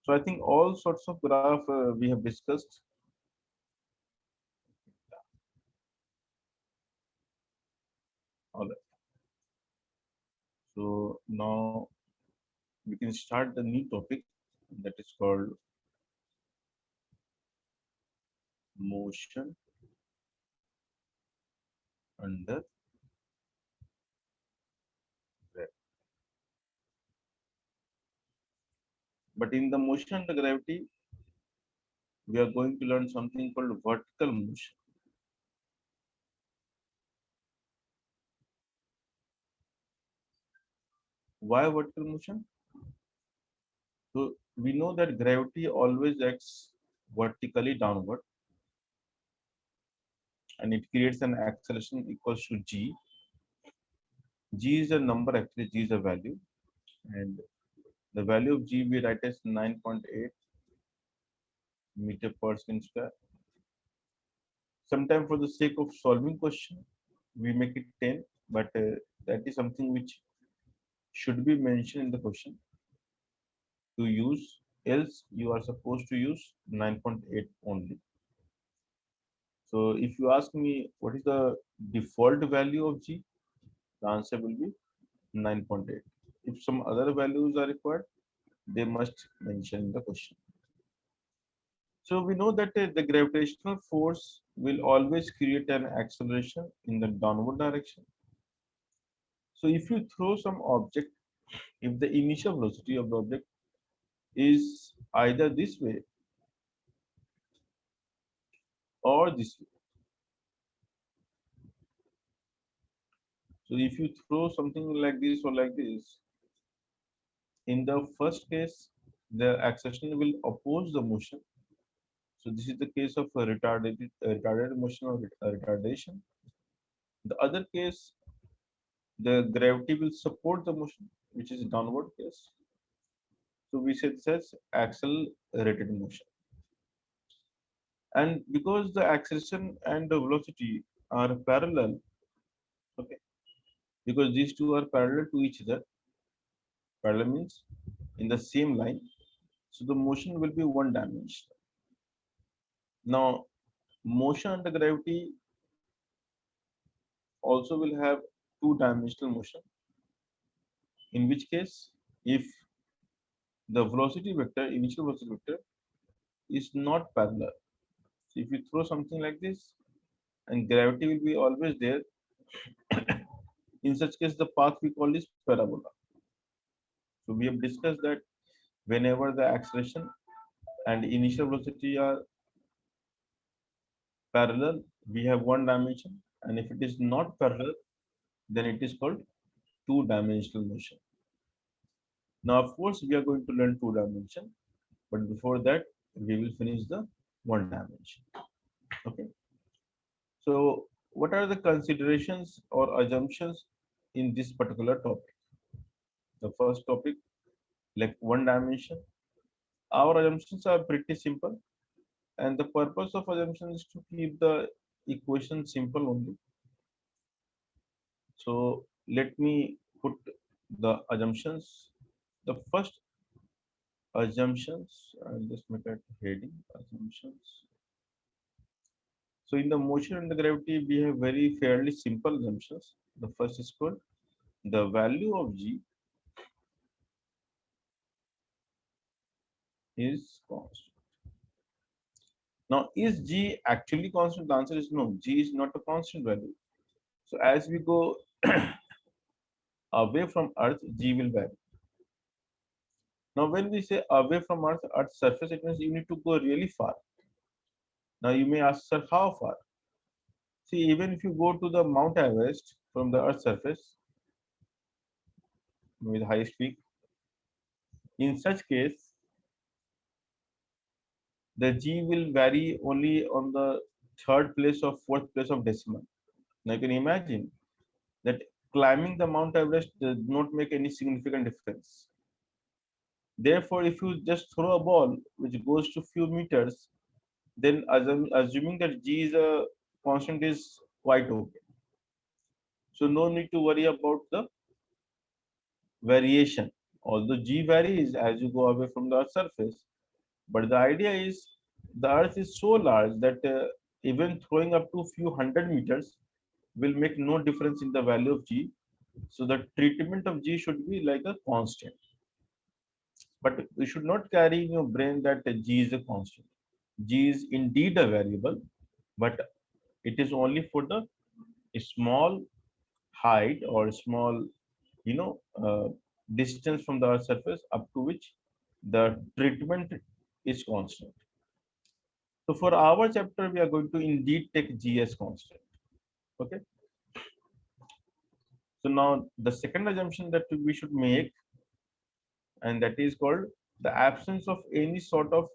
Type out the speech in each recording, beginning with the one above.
So I think all sorts of graph we have discussed. All right. So now we can start the new topic that is called motion under gravity. But in the motion under gravity, we are going to learn something called vertical motion. Why vertical motion? So we know that gravity always acts vertically downward, and it creates an acceleration equals to g. G is a number, actually g is a value, and the value of g we write as 9.8 meter per second square. Sometimes for the sake of solving question, we make it 10, but that is something which should be mentioned in the question to use, else you are supposed to use 9.8 only. So if you ask me what is the default value of g, the answer will be 9.8. If some other values are required, they must mention in the question. So we know that the gravitational force will always create an acceleration in the downward direction. So if you throw some object, if the initial velocity of the object is either this way or this way. So if you throw something like this or like this, in the first case, the acceleration will oppose the motion. So this is the case of a retarded motion or retardation. The other case, the gravity will support the motion, which is downward case. So we said says accelerated motion. And because the acceleration and the velocity are parallel, okay, because these two are parallel to each other, parallel means in the same line, so the motion will be one dimensional. Now, motion under gravity also will have two-dimensional motion, in which case, if the velocity vector, initial velocity vector, is not parallel. So if you throw something like this, and gravity will be always there, in such case, the path we call is parabola. So we have discussed that whenever the acceleration and initial velocity are parallel, we have one dimension, and if it is not parallel, then it is called two-dimensional motion. Now, of course, we are going to learn two dimension, but before that, we will finish the one dimension. Okay. So, what are the considerations or assumptions in this particular topic? The first topic, like one dimension. Our assumptions are pretty simple, and the purpose of assumption is to keep the equation simple only. So, let me put the assumptions. The first assumptions, I'll just make it heading assumptions. So in the motion and the gravity, we have very fairly simple assumptions. The first is called the value of g is constant. Now, is g actually constant? The answer is no. G is not a constant value. So as we go away from Earth, g will vary. Now, when we say away from Earth's surface, it means you need to go really far. Now, you may ask, sir, how far? See, even if you go to the Mount Everest from the Earth's surface with highest peak, in such case, the G will vary only on the third place or fourth place of decimal. Now you can imagine that climbing the Mount Everest does not make any significant difference. Therefore, if you just throw a ball which goes to few meters, then assuming that G is a constant is quite okay. So no need to worry about the variation. Although G varies as you go away from the Earth's surface, but the idea is the Earth is so large that even throwing up to a few hundred meters will make no difference in the value of G. So the treatment of G should be like a constant. But you should not carry in your brain that G is a constant. G is indeed a variable, but it is only for the small height or small, you know, distance from the Earth's surface up to which the treatment is constant. So for our chapter, we are going to indeed take G as constant. Okay. So now the second assumption that we should make, and that is called the absence of any sort of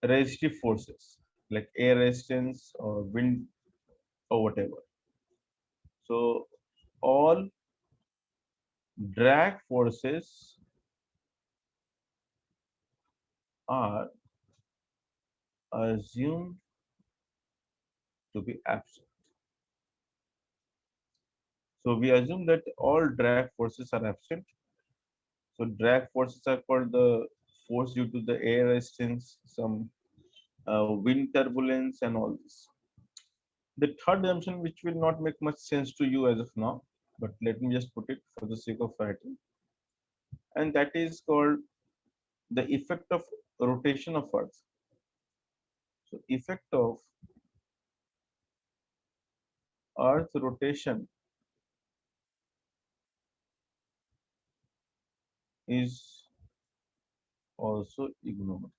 resistive forces like air resistance or wind or whatever. So all drag forces are assumed to be absent. So we assume that all drag forces are absent. So drag forces are called the force due to the air resistance, some wind turbulence, and all this. The third assumption, which will not make much sense to you as of now, but let me just put it for the sake of writing, and that is called the effect of rotation of Earth. So effect of Earth rotation is also ignored.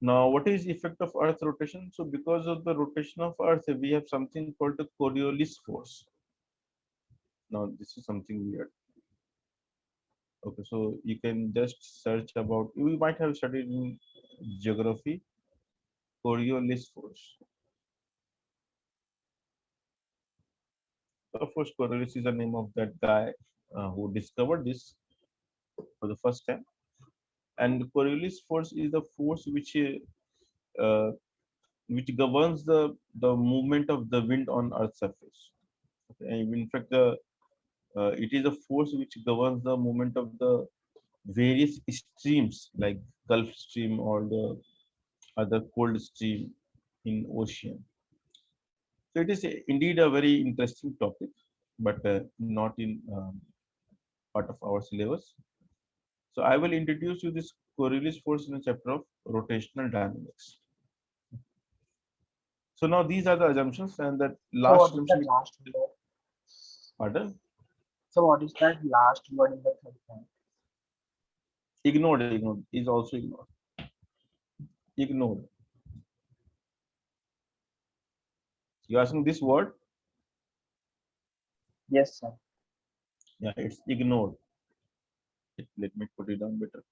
Now, what is effect of Earth rotation? So because of the rotation of Earth, we have something called the Coriolis force. Now, this is something weird. Okay, so you can just search about, you might have studied in geography, Coriolis force. So of course, Coriolis is the name of that guy who discovered this for the first time. And Coriolis force is the force uh, which governs the movement of the wind on Earth's surface. Okay, and in fact, it is a force which governs the movement of the various streams like Gulf Stream or the other cold stream in ocean. So it is indeed a very interesting topic, but not in part of our syllabus. So I will introduce you this Coriolis force in a chapter of rotational dynamics. So now these are the assumptions, and the So last what is that assumption. last word? Pardon? So what is that last word in the third point? Ignored is also ignored. Ignored. You asking this word? Yes, sir. Yeah, it's ignored. Let me put it down better.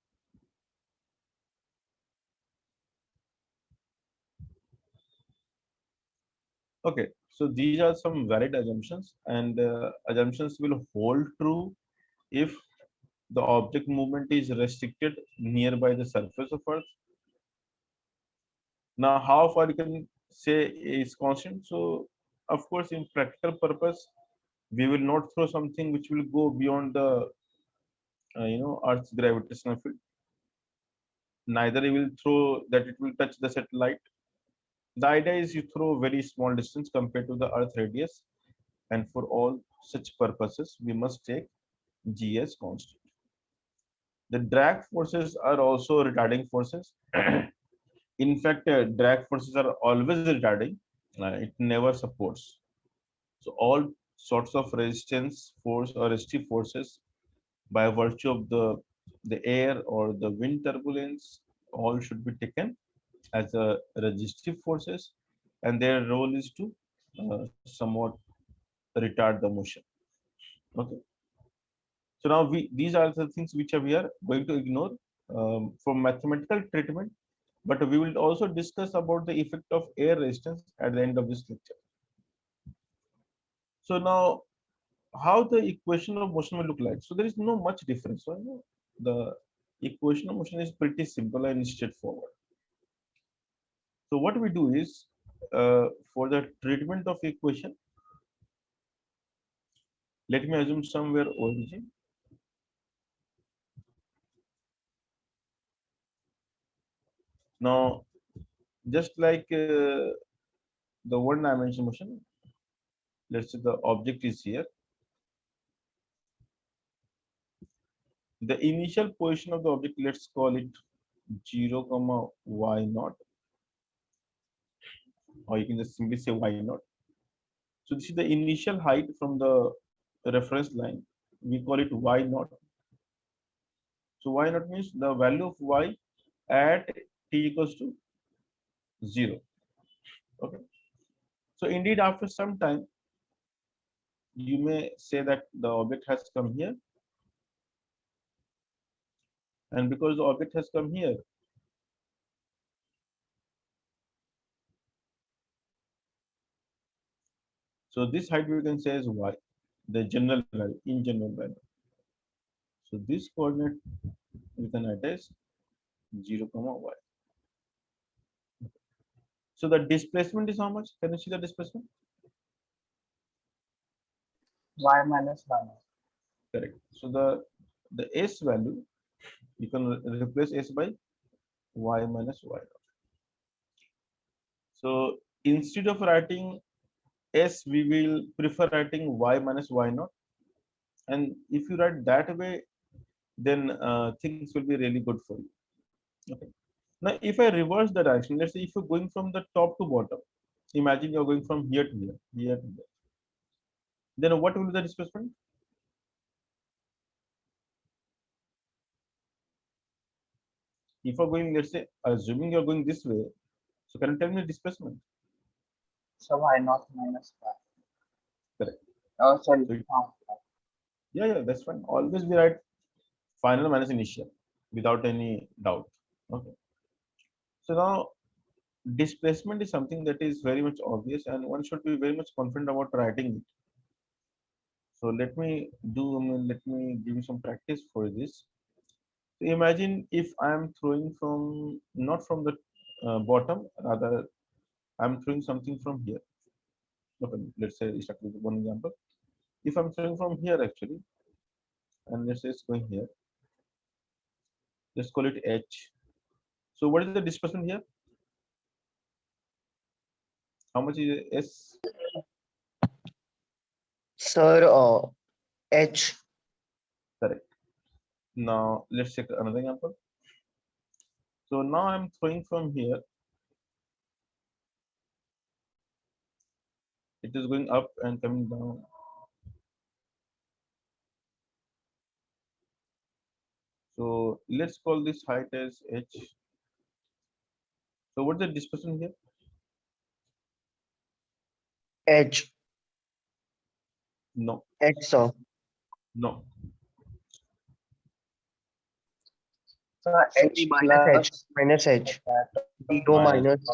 Okay, so these are some valid assumptions, and assumptions will hold true if the object movement is restricted nearby the surface of Earth. Now, how far you can say is constant? So, of course, in practical purpose, we will not throw something which will go beyond the Earth's gravitational field. Neither you will throw that it will touch the satellite. The idea is you throw very small distance compared to the Earth radius, and for all such purposes, we must take G as constant. The drag forces are also retarding forces. In fact, drag forces are always retarding. It never supports. So all sorts of resistance force or resistive forces by virtue of the air or the wind turbulence all should be taken as a resistive forces, and their role is to somewhat retard the motion. Okay. So now these are the things which we are going to ignore from mathematical treatment, but we will also discuss about the effect of air resistance at the end of this lecture. So now, how the equation of motion will look like? So there is no much difference. So, the equation of motion is pretty simple and straightforward. So what we do is for the treatment of equation, let me assume somewhere origin. Now, just like the one dimension motion, let's say the object is here. The initial position of the object, let's call it 0 comma y naught, or you can just simply say y naught. So this is the initial height from the reference line. We call it y naught. So y naught means the value of y at t equals to 0. Okay. So indeed, after some time, you may say that the object has come here, and because the object has come here, so this height we can say is y, the general value, in general value. So this coordinate we can write as 0 comma y. So the displacement is how much? Can you see the displacement? Y minus y naught. Correct. So the s value, you can replace s by y minus y. So instead of writing s, we will prefer writing y minus y naught. And if you write that way, then things will be really good for you. Okay. Now, if I reverse the direction, let's say if you're going from the top to bottom, imagine you're going from here to here, here to there. Then what will be the displacement? If you're going, let's say, assuming you're going this way, so can you tell me displacement? So y naught minus y. Correct. Oh, sorry. So yeah, that's fine. Always we write final minus initial without any doubt. Okay. So now displacement is something that is very much obvious, and one should be very much confident about writing it. So let me give you some practice for this. So imagine if I am throwing from, not from the bottom, rather I'm throwing something from here. Okay, let's say start with one example. If I'm throwing from here actually, and let's say it's going here, let's call it H. So what is the displacement here? How much is S? Sir, H. Correct. Now let's take another example. So now I'm throwing from here. It is going up and coming down. So let's call this height as H. So what's the displacement here? H. No, H, sir. no. So C h minus H. plus Minus H. that 0 Minus. minus.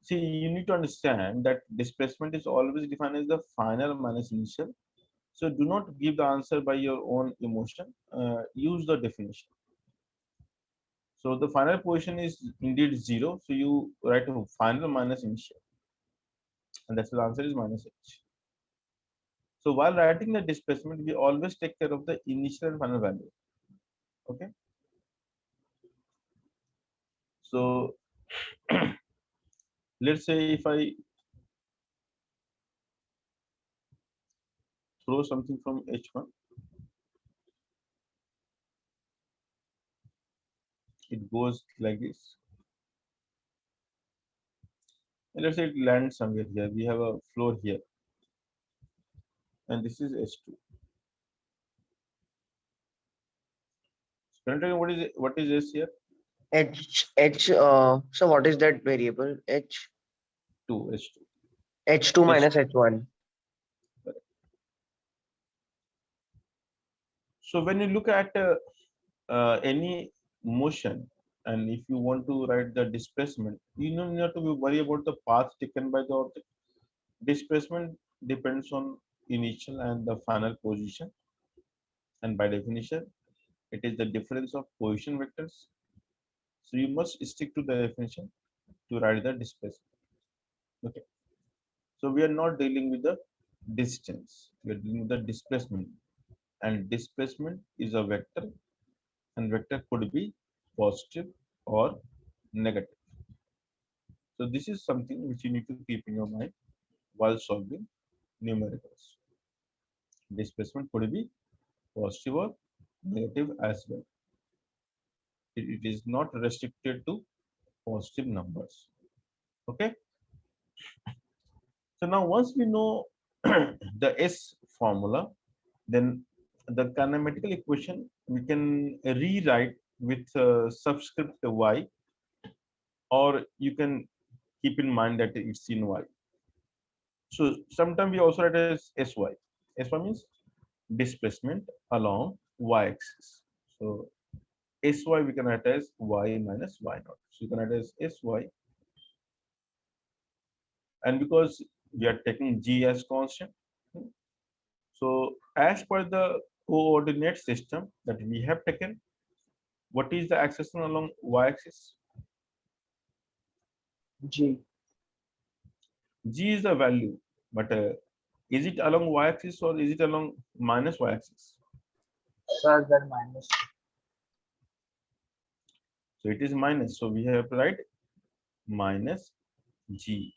See, you need to understand that displacement is always defined as the final minus initial. So do not give the answer by your own emotion. Use the definition. So the final position is indeed 0. So you write a final minus initial, and that's the answer is minus h. So while writing the displacement, we always take care of the initial and final value. Okay. So let's say if I throw something from h1, it goes like this. And let's say it lands somewhere here. We have a floor here, and this is h2. So can you tell me what is s here? H. So what is that variable? H. 2 h2. H2 H. minus H1. So when you look at any motion, and if you want to write the displacement, you don't have to worry about the path taken by the object. Displacement depends on initial and the final position, and by definition, it is the difference of position vectors. So you must stick to the definition to write the displacement. Okay. So we are not dealing with the distance. We are dealing with the displacement. And displacement is a vector, and vector could be positive or negative. So this is something which you need to keep in your mind while solving numericals. Displacement could be positive or negative as well. It is not restricted to positive numbers. Okay. So now once we know the S formula, then the kinematical equation we can rewrite with subscript y, or you can keep in mind that it's in y. So sometimes we also write as sy. Sy means displacement along y-axis. So sy we can write as y minus y naught. So you can write as sy, and because we are taking g as constant, so as per the coordinate system that we have taken, what is the acceleration along y-axis? G. G is the value, but is it along y-axis or is it along minus y-axis? Sir, then minus. So it is minus. So we have to write minus G.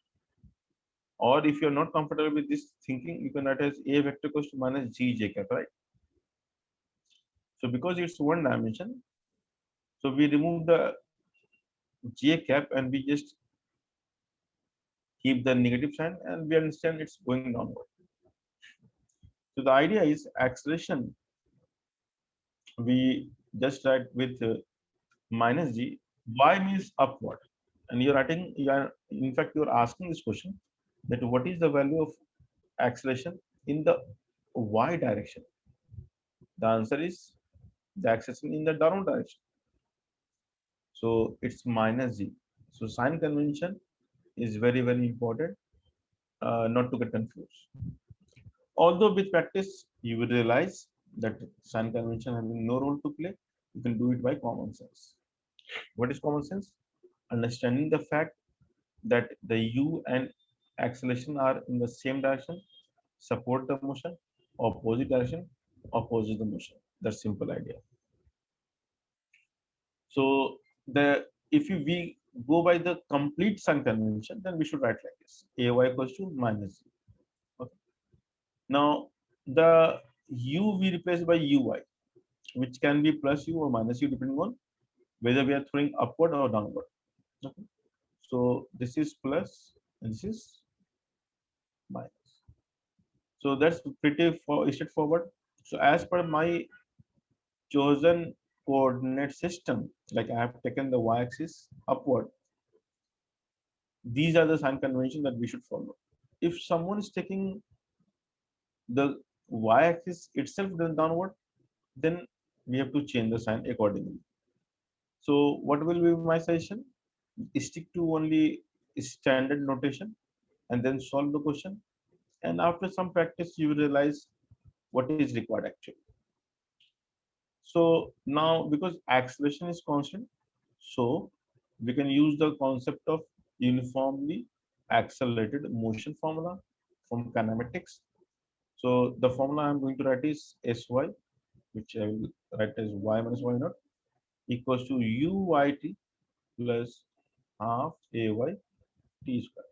Or if you are not comfortable with this thinking, you can write as A vector equals to minus G j cap, right? So because it's one dimension, so we remove the j cap and we just keep the negative sign, and we understand it's going downward. So the idea is acceleration. We just write with minus G. Y means upward, and you're writing. You are, in fact, you're asking this question that what is the value of acceleration in the y direction? The answer is the acceleration in the downward direction. So it's minus G. So sign convention is very, very important, not to get confused. Although with practice, you will realize that sign convention having no role to play, you can do it by common sense. What is common sense? Understanding the fact that the u and acceleration are in the same direction, support the motion, opposite direction, opposes the motion. That's simple idea. So the if you we go by the complete sign convention, then we should write like this: ay equals to minus z. Okay. Now the u we replace by uy, which can be plus u or minus u depending on whether we are throwing upward or downward. Okay. So this is plus and this is minus. So that's pretty straightforward. So as per my chosen coordinate system, like I have taken the y-axis upward, these are the sign convention that we should follow. If someone is taking the y-axis itself downward, then we have to change the sign accordingly. So what will be my suggestion? Stick to only standard notation and then solve the question. And after some practice, you will realize what is required actually. So now because acceleration is constant, so we can use the concept of uniformly accelerated motion formula from kinematics. So the formula I'm going to write is Sy, which I will write as y minus y naught equals to uyt plus half ay t square.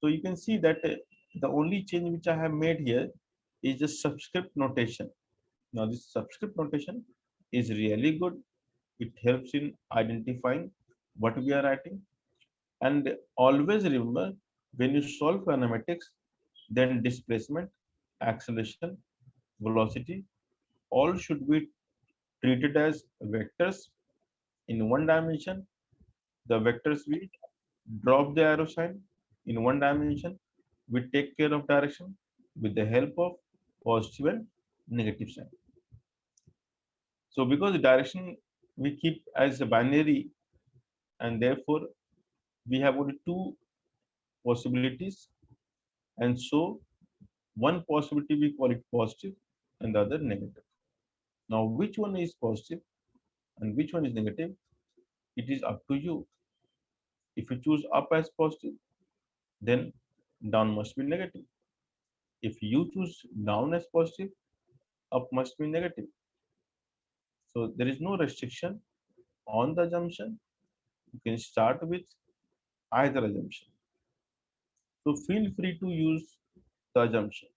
So you can see that the only change which I have made here is the subscript notation. Now this subscript notation is really good. It helps in identifying what we are writing. And always remember, when you solve kinematics, then displacement, acceleration, velocity, all should be treated as vectors in one dimension. The vectors we drop the arrow sign in one dimension. We take care of direction with the help of positive and negative sign. So because the direction we keep as a binary, and therefore we have only two possibilities, and so one possibility we call it positive and the other negative. Now which one is positive and which one is negative, it is up to you. If you choose up as positive, then down must be negative. If you choose down as positive, up must be negative. So there is no restriction on the assumption. You can start with either assumption. So feel free to use the assumption,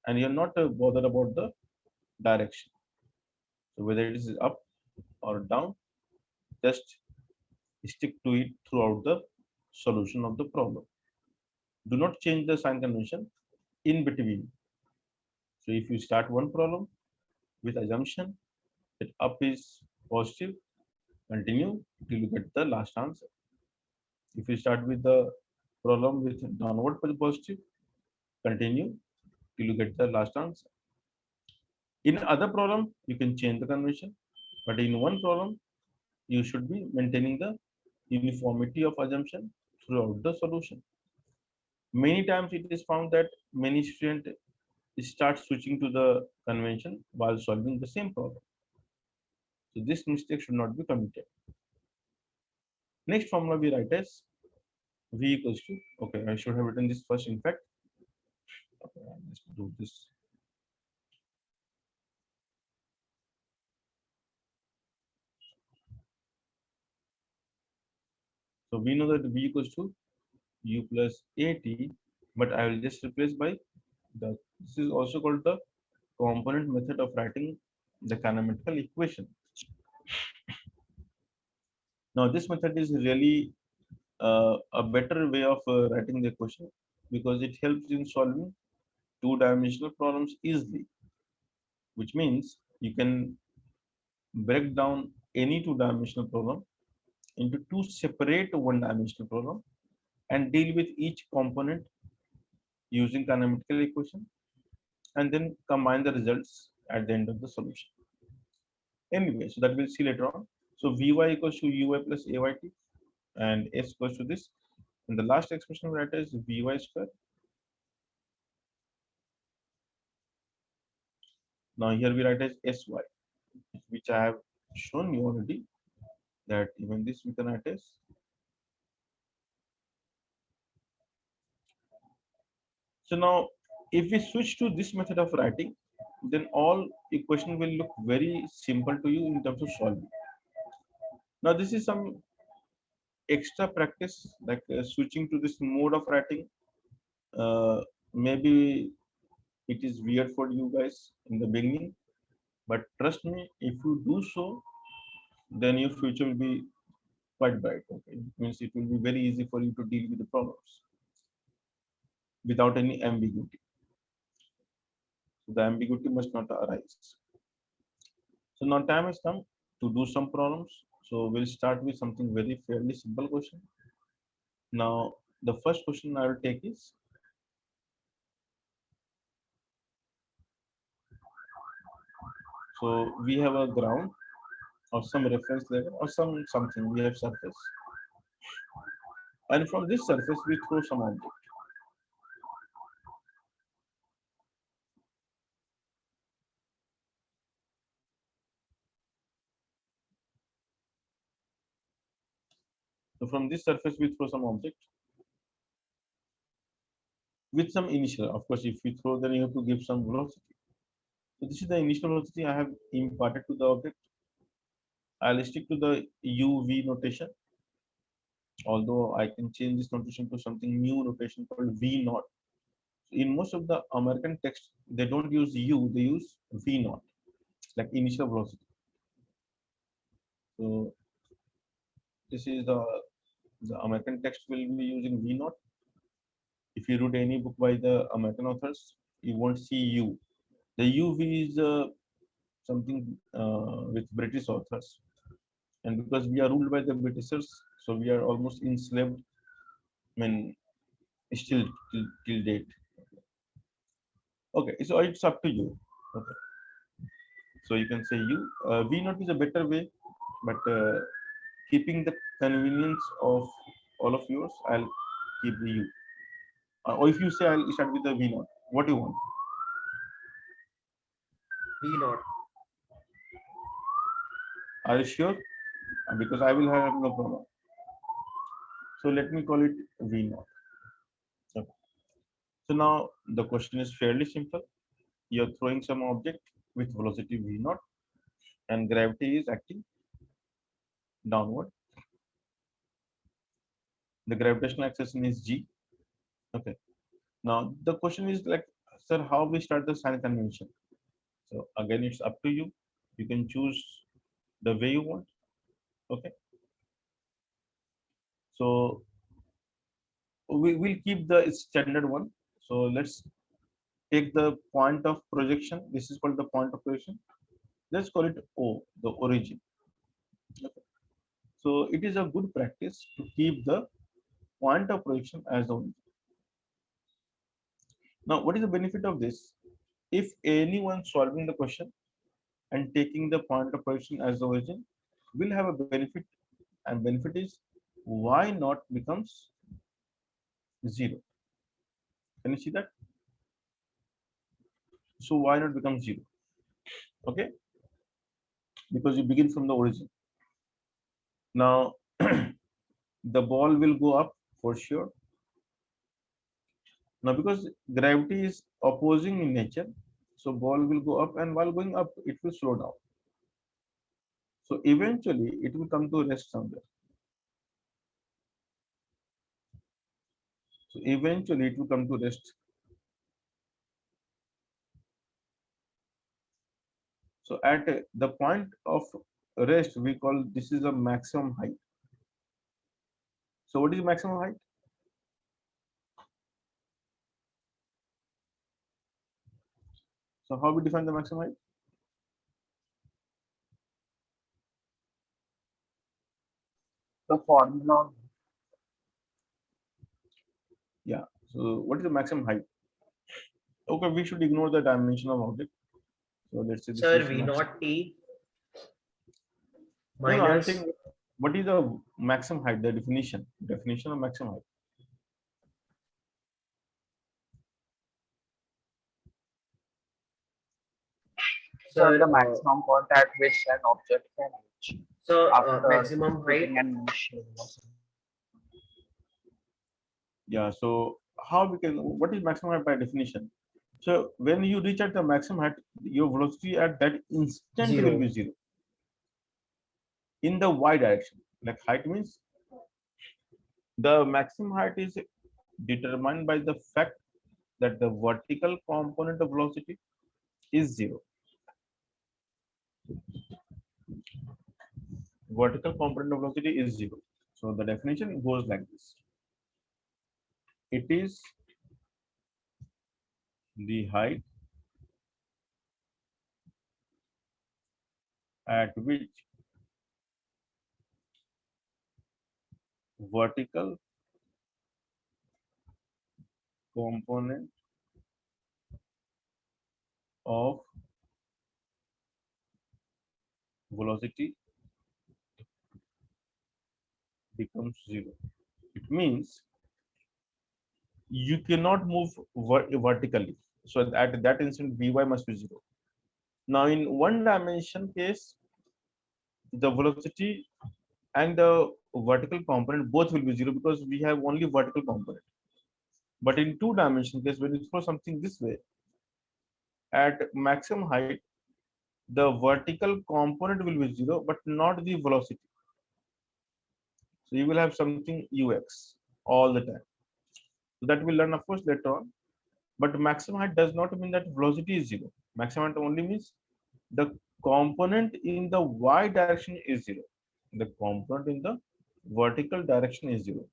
and you're not bothered about the direction. So whether it is up or down, just stick to it throughout the solution of the problem. Do not change the sign convention in between. So if you start one problem with assumption that up is positive, continue till you get the last answer. If you start with the problem with downward positive, continue till you get the last answer. In other problem, you can change the convention, but in one problem, you should be maintaining the uniformity of assumption throughout the solution. Many times it is found that many students start switching to the convention while solving the same problem. So this mistake should not be committed. Next formula we write as V equals to, okay, I should have written this first in fact. Okay, let's do this. So we know that V equals to U plus AT, but I will just replace by the, this is also called the component method of writing the kinematical equation. Now this method is really a better way of writing the equation because it helps in solving two-dimensional problems easily, which means you can break down any two-dimensional problem into two separate one-dimensional problem and deal with each component using kinematical equation and then combine the results at the end of the solution. Anyway, so that we'll see later on. So Vy equals to Uy plus Ayt and S equals to this. And the last expression we write is Vy square. Now here we write as Sy, which I have shown you already that even this we can write as. So now if we switch to this method of writing, then all equation will look very simple to you in terms of solving. Now this is some extra practice like switching to this mode of writing. Maybe it is weird for you guys in the beginning, but trust me, if you do so, then your future will be quite bright. Okay, it means it will be very easy for you to deal with the problems without any ambiguity. So the ambiguity must not arise. So now time has come to do some problems. So we'll start with something very fairly simple question. Now the first question I will take is, so we have a ground or some reference level or something, we have surface, and from this surface we throw some object. So from this surface we throw some object with some initial. Of course, if you throw, then you have to give some velocity. So this is the initial velocity I have imparted to the object. I'll stick to the UV notation, although I can change this notation to something new notation called V naught. In most of the American text, they don't use U, they use V naught, like initial velocity. So this is the American text will be using V naught. If you read any book by the American authors, you won't see U. The UV is something with British authors, and because we are ruled by the Britishers, so we are almost enslaved. I mean, still till date. Okay, so it's up to you. Okay, so you can say you. V naught is a better way, but keeping the convenience of all of yours, I'll keep the U. Or if you say I'll start with the V naught, what do you want? V naught. Are you sure? Because I will have no problem. So let me call it V naught. So now the question is fairly simple. You're throwing some object with velocity v0 and gravity is acting downward. The gravitational acceleration is g. Okay. Now the question is like, sir, how we start the sign convention? So again, it's up to you. You can choose the way you want. Okay. So we will keep the standard one. So let's take the point of projection. This is called the point of projection. Let's call it O, the origin. Okay. So it is a good practice to keep the point of projection as the origin. Now, what is the benefit of this? If anyone solving the question and taking the point of projection as the origin will have a benefit, and benefit is y naught becomes 0. Can you see that? So y naught becomes 0. Okay, because you begin from the origin. Now the ball will go up for sure. Now because gravity is opposing in nature, so ball will go up, and while going up it will slow down. So eventually it will come to rest somewhere. So eventually it will come to rest. So at the point of rest, we call this is a maximum height. So what is maximum height? So how we define the maximum height? The formula. Yeah. So what is the maximum height? Okay, we should ignore the dimension of object. So let's say this Sir, is V maximum. naught T No, no, I'm minus. saying what is the maximum height? The definition. Definition of maximum height. So the Sir, maximum point at which an object can reach so after maximum height. taking an initial velocity. Yeah. So how we can? What is maximum height by definition? So when you reach at the maximum height, your velocity at that instant will be 0. 0 in the y direction. Like height means the maximum height is determined by the fact that the vertical component of velocity is 0. Vertical component of velocity is 0. So the definition goes like this. It is the height at which vertical component of velocity becomes 0. It means you cannot move vertically. So at that instant, Vy must be 0. Now, in one dimension case, the velocity and the vertical component both will be 0 because we have only vertical component. But in two dimension case, when you throw something this way, at maximum height, the vertical component will be 0, but not the velocity. So you will have something ux all the time. So that we'll learn, of course, later on. But maximum height does not mean that velocity is 0. Maximum height only means the component in the y direction is 0. The component in the vertical direction is 0.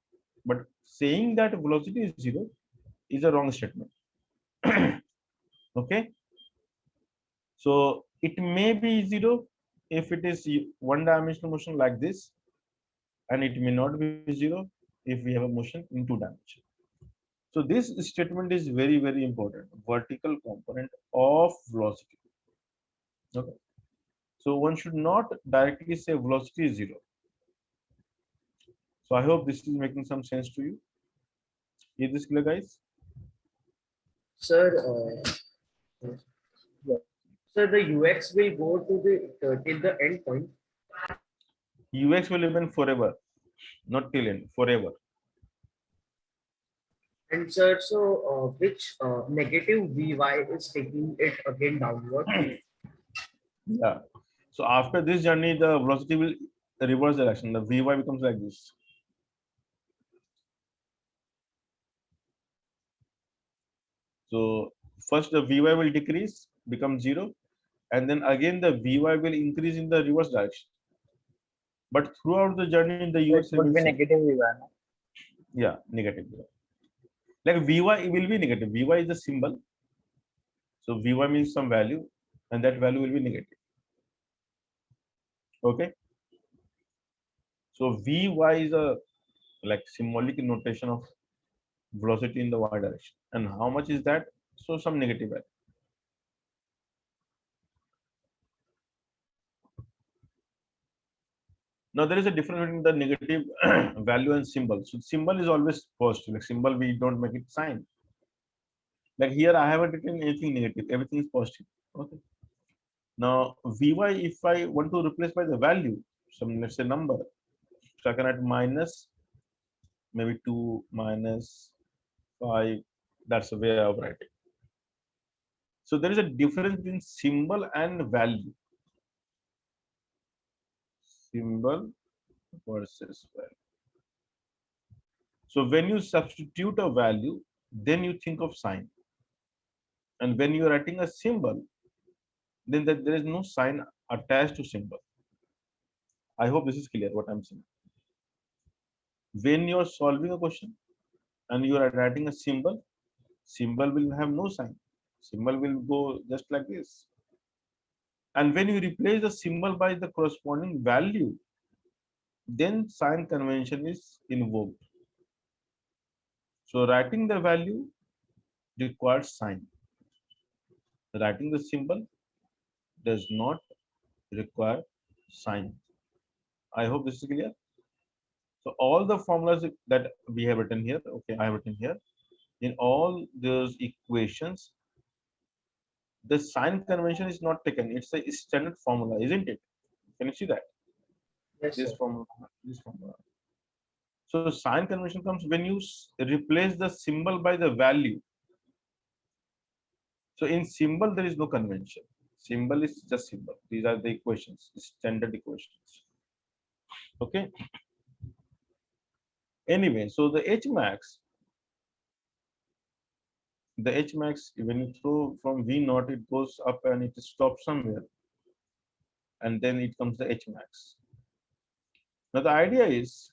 But saying that velocity is 0 is a wrong statement. Okay. So it may be 0 if it is one dimensional motion like this, and it may not be 0 if we have a motion in two dimensions. So this statement is very, very important. Vertical component of velocity. Okay. So one should not directly say velocity is 0. So I hope this is making some sense to you. Is this clear, guys? Sir, Yeah. sir, the UX will go to the till the end point. Ux will remain forever, not till end, forever. And sir, so which negative Vy is taking it again downward? Yeah. So after this journey, the velocity will reverse direction. The Vy becomes like this. So first the Vy will decrease, become 0, and then again the Vy will increase in the reverse direction. But throughout the journey, the So it Ux would remains be same. negative Vy, no? Yeah, negative. Like Vy will be negative. Vy is a symbol. So Vy means some value, and that value will be negative. Okay. So Vy is a like symbolic notation of velocity in the y direction. And how much is that? So some negative value. Now there is a difference between the negative value and symbol. So symbol is always positive. Like symbol, we don't make it sign. Like here, I haven't written anything negative. Everything is positive. Okay. Now Vy, if I want to replace by the value, some let's say number, so I can add minus maybe 2 minus 5. That's the way of writing. So there is a difference between symbol and value. Symbol versus value. So when you substitute a value, then you think of sign. And when you are writing a symbol, then there is no sign attached to symbol. I hope this is clear what I'm saying. When you are solving a question and you are writing a symbol, symbol will have no sign. Symbol will go just like this. And when you replace the symbol by the corresponding value, then sign convention is invoked. So writing the value requires sign. Writing the symbol does not require sign. I hope this is clear. So all the formulas that we have written here, okay, I have written here, in all those equations, the sign convention is not taken. It's a standard formula, isn't it? Can you see that? Yes, This sir. formula, this formula. So sign convention comes when you replace the symbol by the value. So in symbol, there is no convention. Symbol is just symbol. These are the equations, standard equations. Okay. Anyway, so the H max, when you throw from V naught, it goes up and it stops somewhere. And then it comes the H max. Now the idea is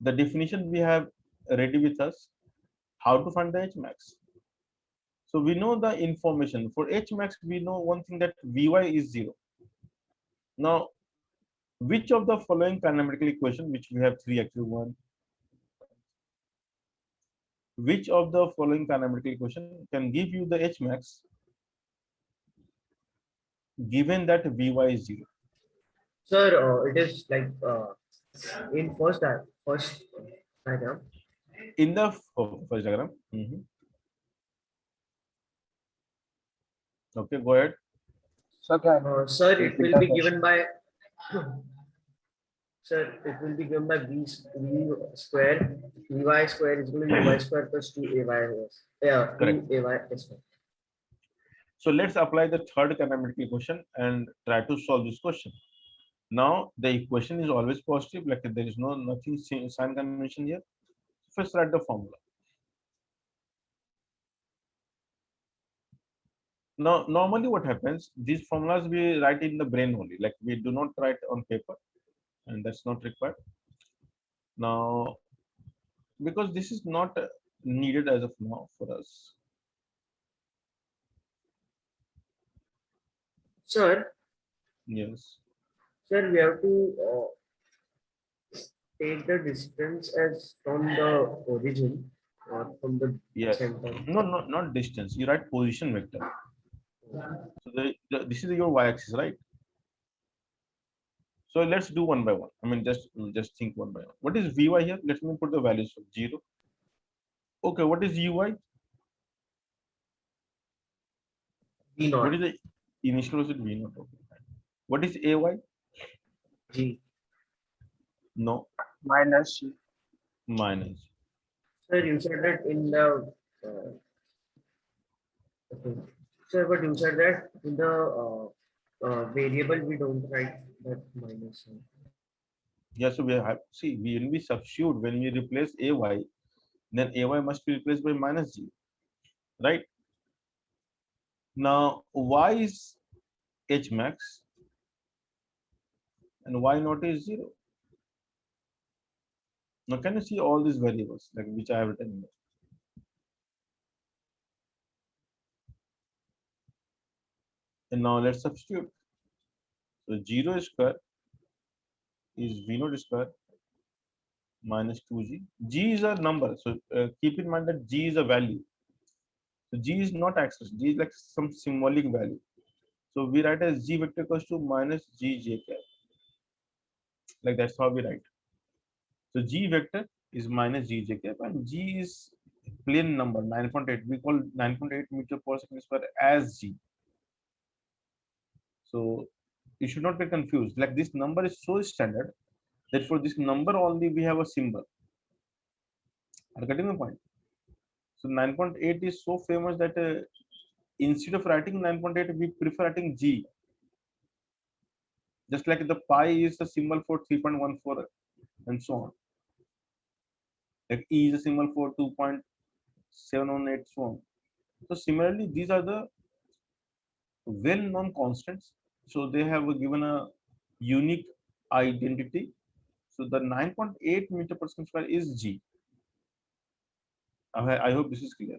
the definition we have ready with us, how to find the H max. So we know the information for H max, we know one thing that Vy is 0. Now, which of the following kinematical equation, which we have three actually, one, which of the following kinematical equation can give you the H max given that Vy is 0? Sir, it is like in first diagram. In the first diagram. Okay, go ahead. So can Sir, it repeat will the be question? given by sir, it will be given by v square. Vy square is going to be y square plus 2ay. Yeah, Correct. 2ay square. So let's apply the third kinematical equation and try to solve this question. Now the equation is always positive, like there is nothing sign convention here. First write the formula. Now normally what happens, these formulas we write in the brain only, like we do not write on paper, and that's not required. Now because this is not needed as of now for us. Sir, Yes. sir, we have to take the distance as from the origin or from the Yes. center. No, not distance. You write position vector. So this is your y-axis, right? So let's do one by one. I mean, just think one by one. What is Vy here? Let me put the values of 0. Okay, what is Uy? V What naught is the initial velocity V naught? Okay. What is Ay? G. No, minus G. minus. Sir, you said that in the okay. Sir, but you said that in the variable we don't write that minus sign. Yeah, so we have, see, when we substitute, when we replace ay, then ay must be replaced by minus g, right? Now, y is h max and y not is 0. Now, can you see all these variables like which I have written here? And now let's substitute. So 0 square is v naught square minus 2g. G is a number, so keep in mind that g is a value. So g is not access. G is like some symbolic value. So we write as g vector equals to minus g j cap. Like that's how we write. So g vector is minus g j cap, and g is plain number 9.8. We call 9.8 meter per second square as g. So you should not be confused. Like this number is so standard that for this number only we have a symbol. Are you getting the point? So 9.8 is so famous that instead of writing 9.8, we prefer writing g. Just like the pi is a symbol for 3.14 and so on. Like e is a symbol for 2.718 so on. So similarly, these are the well-known constants. So they have given a unique identity. So the 9.8 meter per second square is g. I hope this is clear.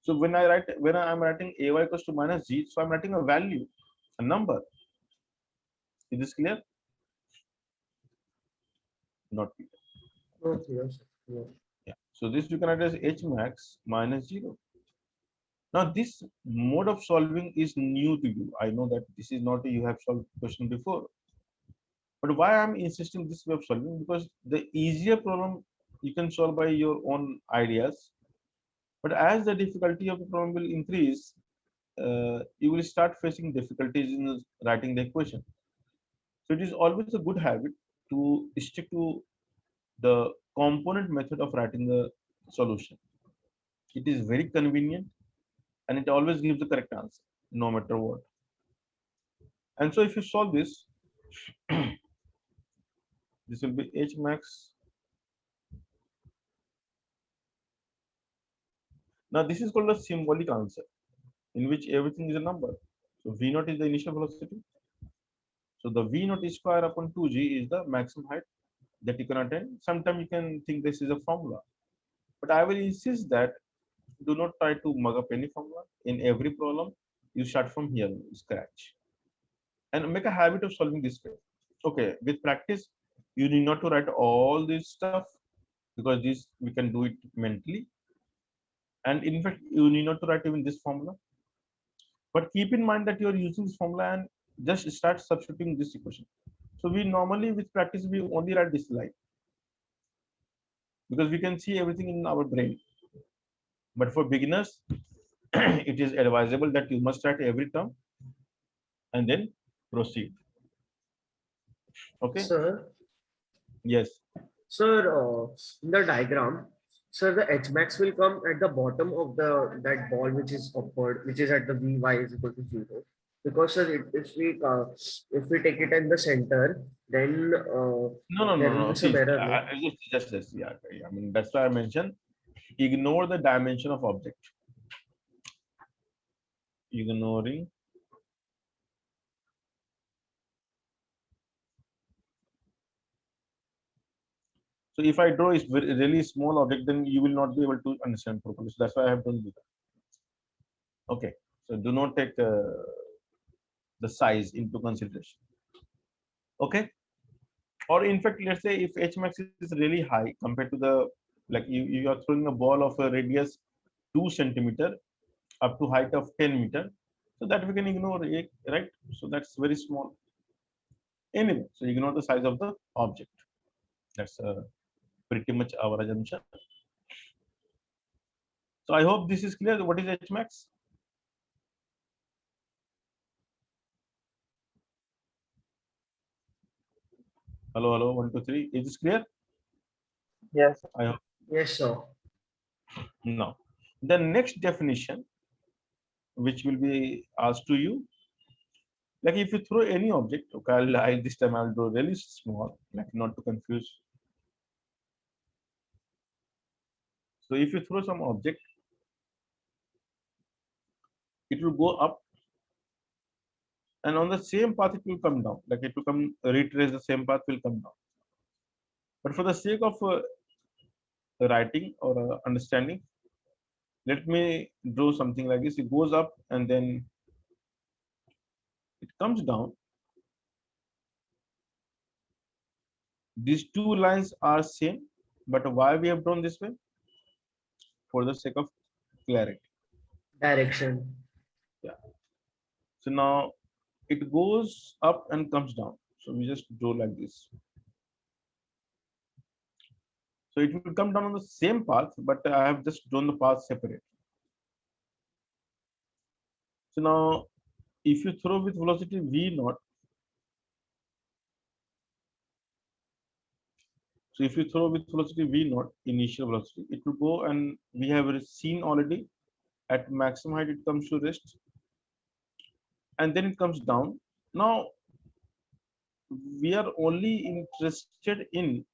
So when I'm writing ay equals to minus g, so I'm writing a value, a number. Is this clear? Not clear. No, clear, sir. Yeah. Yeah. So this we can write as h max minus 0. Now this mode of solving is new to you. I know that this is not you have solved question before. But why I'm insisting this way of solving? Because the easier problem you can solve by your own ideas. But as the difficulty of the problem will increase, you will start facing difficulties in writing the equation. So it is always a good habit to stick to the component method of writing the solution. It is very convenient and it always gives the correct answer, no matter what. And so if you solve this, this will be h max. Now this is called a symbolic answer, in which everything is a number. So v naught is the initial velocity. So the v naught square upon 2g is the maximum height that you can attain. Sometimes you can think this is a formula, but I will insist that do not try to mug up any formula. In every problem, you start from here, scratch, and make a habit of solving this way. Okay, with practice, you need not to write all this stuff because this we can do it mentally. And in fact, you need not to write even this formula. But keep in mind that you are using this formula and just start substituting this equation. So we normally with practice we only write this line because we can see everything in our brain. But for beginners, it is advisable that you must write every term and then proceed. Okay. Sir, Yes. sir, in the diagram, sir, the H max will come at the bottom of the that ball which is upward, which is at the Vy is equal to 0. Because sir, if we take it in the center, then No, no, there no, will no. be some See, error. No? just yeah. I mean that's why I mentioned ignore the dimension of object. Ignoring so if I draw is very really small object, then you will not be able to understand properly. So that's why I have done this. Okay. So do not take the size into consideration. Okay. Or in fact, let's say if H max is really high compared to the like you are throwing a ball of a radius 2 centimeter up to height of 10 meter, so that we can ignore it, right? So that's very small. Anyway, so ignore the size of the object. That's pretty much our assumption. So I hope this is clear. What is H max? Hello, hello, 1, 2, 3. Is this clear? Yes. I hope. Yes, sir. Now, the next definition, which will be asked to you, like if you throw any object, okay, this time I'll do really small, like not to confuse. So if you throw some object, it will go up, and on the same path it will come down. Like it will come retrace the same path will come down. But for the sake of writing or understanding, let me draw something like this. It goes up and then it comes down. These two lines are same, but why we have drawn this way? For the sake of clarity. Direction. Yeah. So now it goes up and comes down. So we just draw like this. So it will come down on the same path, but I have just drawn the path separate. So now if you throw with velocity v naught, so if you throw with velocity v naught, initial velocity, it will go, and we have seen already at maximum height it comes to rest, and then it comes down. Now we are only interested in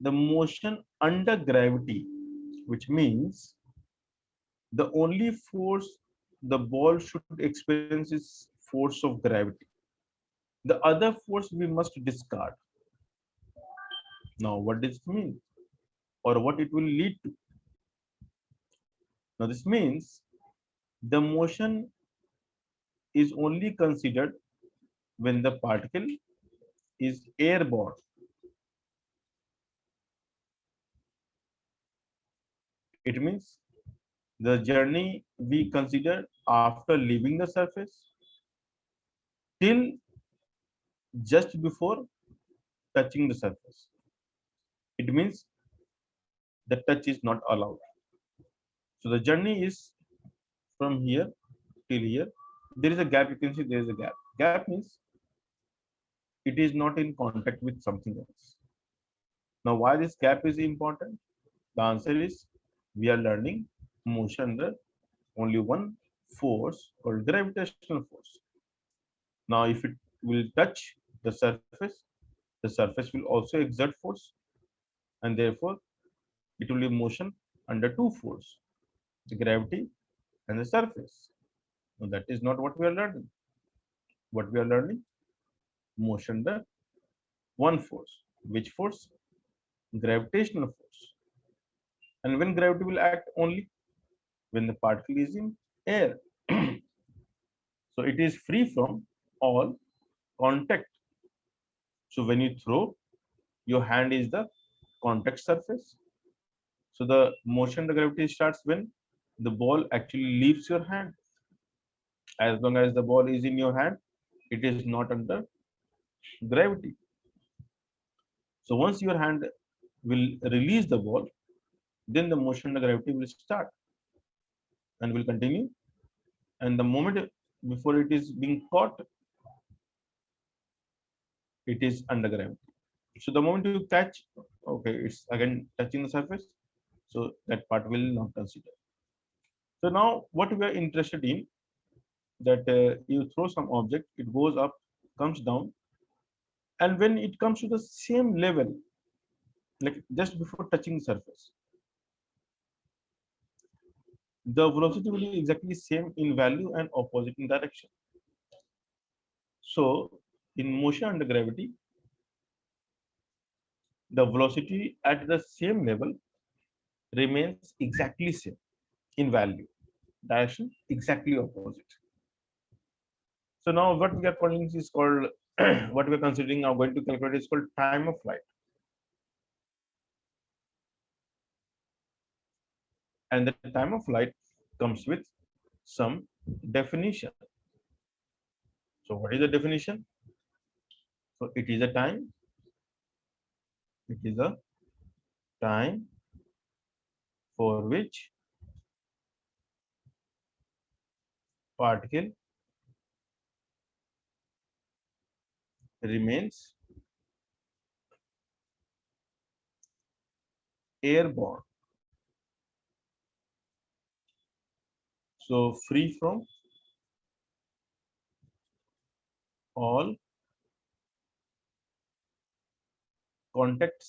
the motion under gravity, which means the only force the ball should experience is force of gravity. The other force we must discard. Now, what does it mean? Or what it will lead to? Now, this means the motion is only considered when the particle is airborne. It means the journey we consider after leaving the surface till just before touching the surface. It means the touch is not allowed. So the journey is from here till here. There is a gap. You can see there is a gap. Gap means it is not in contact with something else. Now, why this gap is important? The answer is we are learning motion under only one force called gravitational force. Now, if it will touch the surface will also exert force, and therefore it will be motion under two force, the gravity and the surface. Now, that is not what we are learning. What we are learning, motion under one force. Which force? Gravitational force. And when gravity will act only when the particle is in air. So it is free from all contact. So when you throw, your hand is the contact surface. So the motion, the gravity starts when the ball actually leaves your hand. As long as the ball is in your hand, it is not under gravity. So once your hand will release the ball, then the motion, the gravity will start and will continue. And the moment before it is being caught, it is under gravity. So the moment you catch, okay, it's again touching the surface. So that part will not consider. So now what we are interested in, that you throw some object, it goes up, comes down, and when it comes to the same level, like just before touching the surface, the velocity will be exactly same in value and opposite in direction. So in motion under gravity, the velocity at the same level remains exactly same in value, direction exactly opposite. So now what we are calling is called what we are considering now going to calculate is called time of flight. And the time of flight comes with some definition. So what is the definition? So it is a time for which particle remains airborne. So free from all contact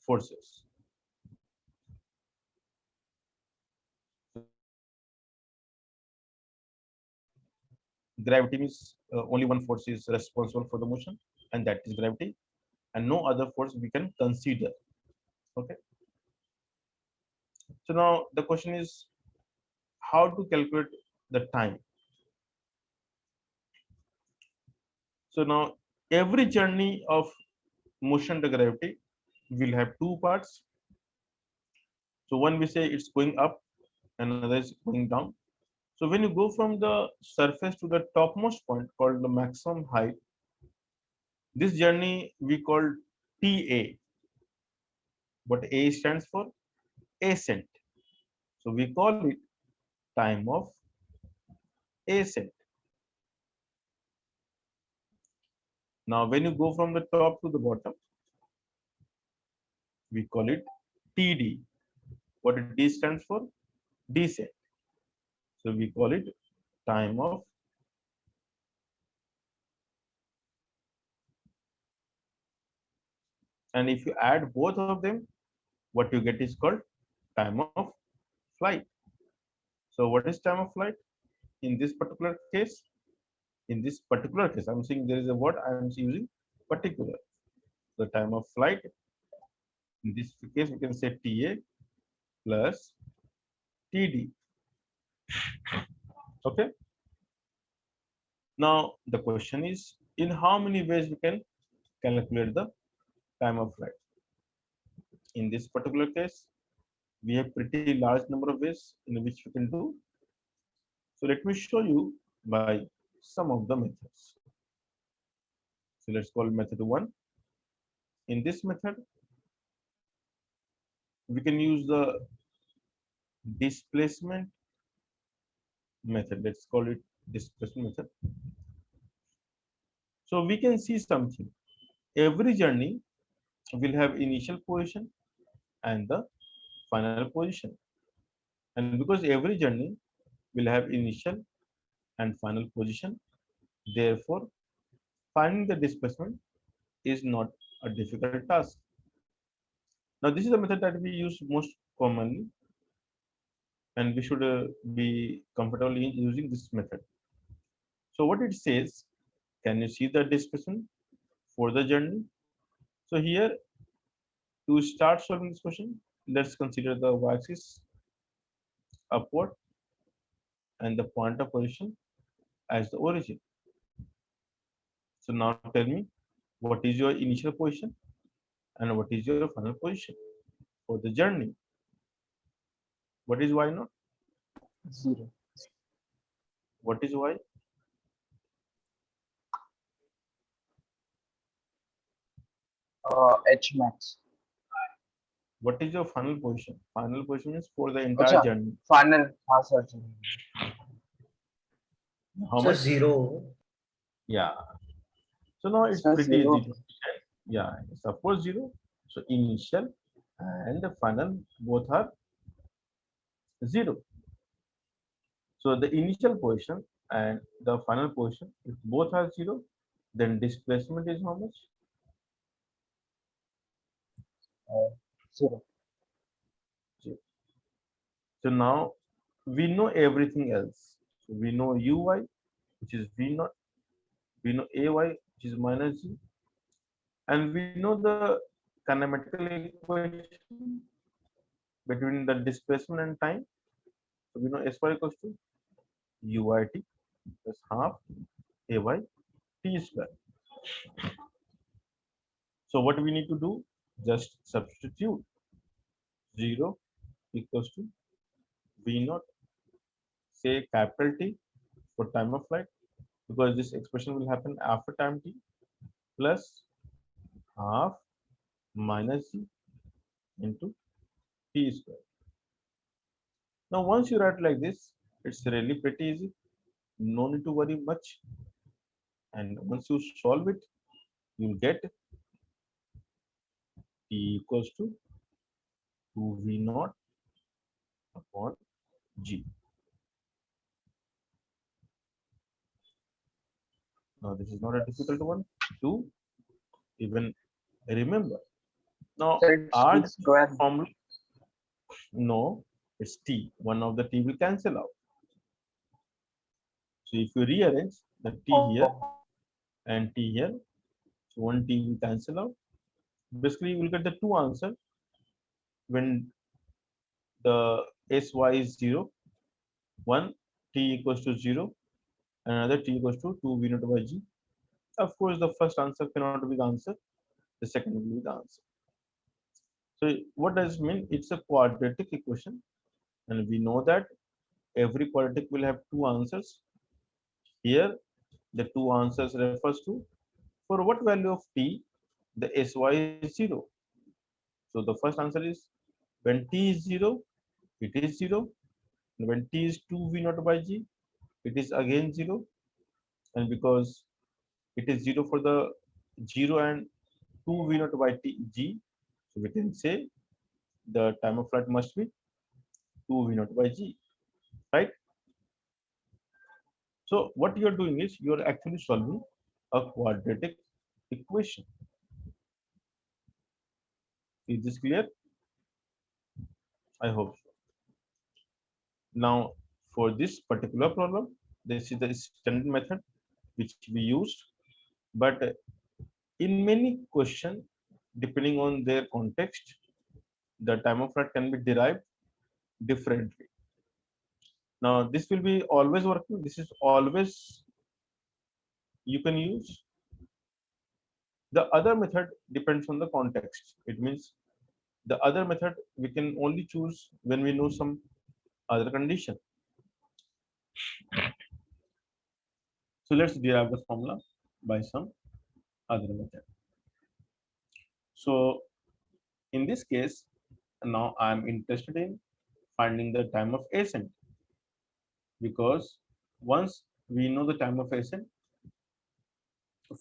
forces. Gravity means only one force is responsible for the motion, and that is gravity, and no other force we can consider. Okay. So now the question is how to calculate the time. So now every journey of motion to gravity will have two parts. So one we say it's going up, another is going down. So when you go from the surface to the topmost point called the maximum height, this journey we call TA. What A stands for? Ascent. So we call it time of ascent. Now when you go from the top to the bottom, we call it TD. What D stands for? Descent. So we call it time of and if you add both of them, what you get is called time of flight. So what is time of flight? In this particular case, I'm saying there is a word I am using particular. The time of flight, in this case, we can say TA plus TD. Okay. Now the question is, in how many ways we can calculate the time of flight? In this particular case, we have pretty large number of ways in which we can do. So let me show you by some of the methods. So let's call method 1. In this method, we can use the displacement method. Let's call it displacement method. So we can see something. Every journey will have initial position and the final position. And because every journey will have initial and final position, therefore finding the displacement is not a difficult task. Now this is the method that we use most commonly, and we should be comfortable in using this method. So what it says, can you see the displacement for the journey? So here, to start solving this question, let's consider the y-axis upward and the point of position as the origin. So now tell me, what is your initial position and what is your final position for the journey? What is y naught? 0. What is y? H max. What is your final position? Final position is for the entire Acha, journey. final. Sir. How So much? 0. Yeah. So now it's Sir, pretty 0. easy to check. Yeah, suppose 0. So initial and the final both are 0. So the initial position and the final position, if both are 0, then displacement is how much? 0. 0. So now we know everything else. So we know uy, which is v naught. We know ay, which is minus g, and we know the kinematical equation between the displacement and time. So we know sy equals to uit plus half ay t square. So what we need to do? Just substitute 0 equals to v naught, say capital T for time of flight, because this expression will happen after time t, plus half minus g into t square. Now once you write like this, it's really pretty easy. No need to worry much. And once you solve it, you'll get t equals to 2v naught upon g. Now this is not a difficult one to even remember. Now Sir, it's are t the square. formula? No, it's t. One of the t will cancel out. So if you rearrange the t here Oh, and t here, so one t will cancel out. Basically, you will get the two answers when the sy is 0, one t equals to 0, and another t equals to 2v naught by g. Of course, the first answer cannot be the answer, the second will be the answer. So what does it mean? It's a quadratic equation, and we know that every quadratic will have two answers. Here, the two answers refers to for what value of t the sy is 0. So the first answer is when t is 0, it is 0. And when t is 2v naught by g, it is again 0. And because it is 0 for the 0 and 2v naught by g, so we can say the time of flight must be 2v naught by g, right? So what you are doing is you are actually solving a quadratic equation. Is this clear? I hope so. Now, for this particular problem, this is the standard method which we used, but in many questions, depending on their context, the time of flight can be derived differently. Now, this will be always working. This is always you can use. The other method depends on the context. It means the other method we can only choose when we know some other condition. So let's derive the formula by some other method. So in this case, now I'm interested in finding the time of ascent, because once we know the time of ascent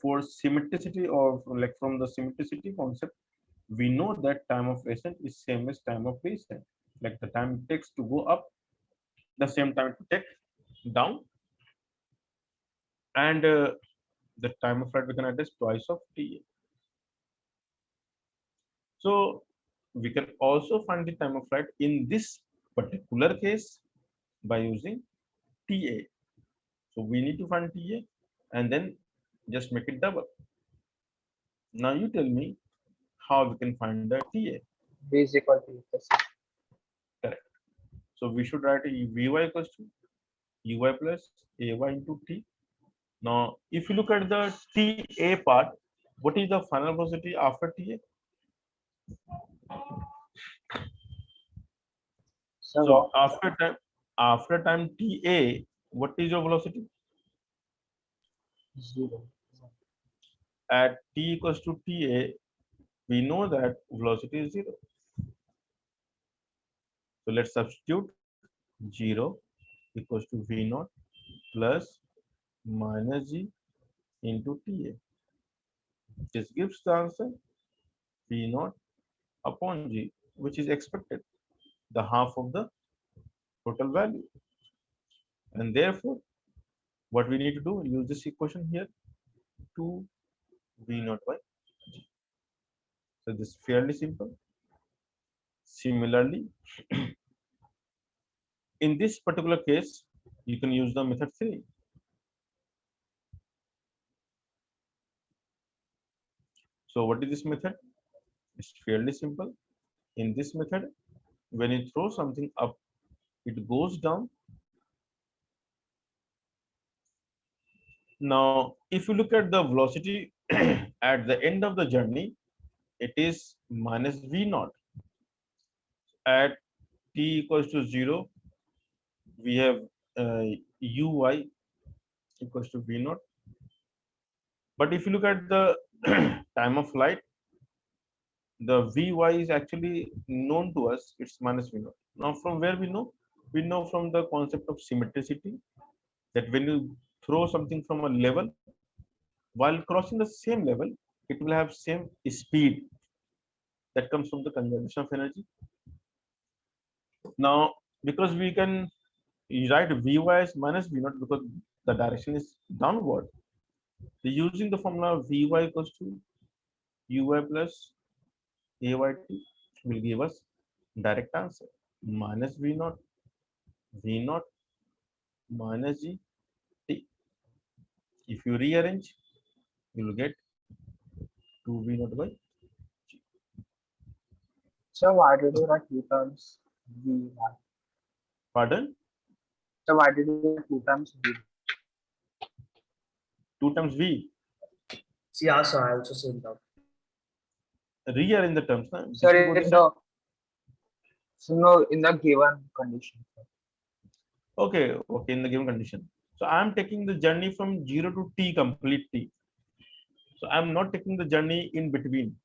for symmetricity, or like from the symmetricity concept, we know that time of ascent is same as time of descent. Like the time it takes to go up, the same time to take down, and the time of flight we can address twice of ta. So we can also find the time of flight in this particular case by using ta. So we need to find ta and then just make it double. Now you tell me how we can find the ta. b is equal to plus. Correct. So we should write vy equals to uy plus ay into t. Now if you look at the ta part, what is the final velocity after ta? So So what? after time ta, what is your velocity? 0. At t equals to ta, we know that velocity is 0. So let's substitute 0 equals to v naught plus minus g into ta. This gives the answer v naught upon g, which is expected, the half of the total value. And therefore, what we need to do, use this equation here to v naught by g. So this is fairly simple. Similarly, in this particular case, you can use the method 3. So what is this method? It's fairly simple. In this method, when you throw something up, it goes down. Now, if you look at the velocity at the end of the journey, it is minus v naught. At t equals to 0, we have uy equals to v naught. But if you look at the time of flight, the vy is actually known to us, it's minus v naught. Now, from where we know? We know from the concept of symmetricity, that when you throw something from a level, while crossing the same level, it will have same speed. That comes from the conservation of energy. Now, because we can write Vy as minus V naught because the direction is downward. So using the formula Vy equals to Uy plus Ayt will give us direct answer. Minus V naught, V naught minus G T. If you rearrange, you will get 2V naught by. So why did you write two times V? Pardon? So why did you write two times V? 2 times V. Yeah, sir, I also same doubt. Rearrange the terms. Na? Sir, Piche ko in this the so no in the given condition. Okay, okay, in the given condition. So I'm taking the journey from 0 to T, complete T. So I'm not taking the journey in between.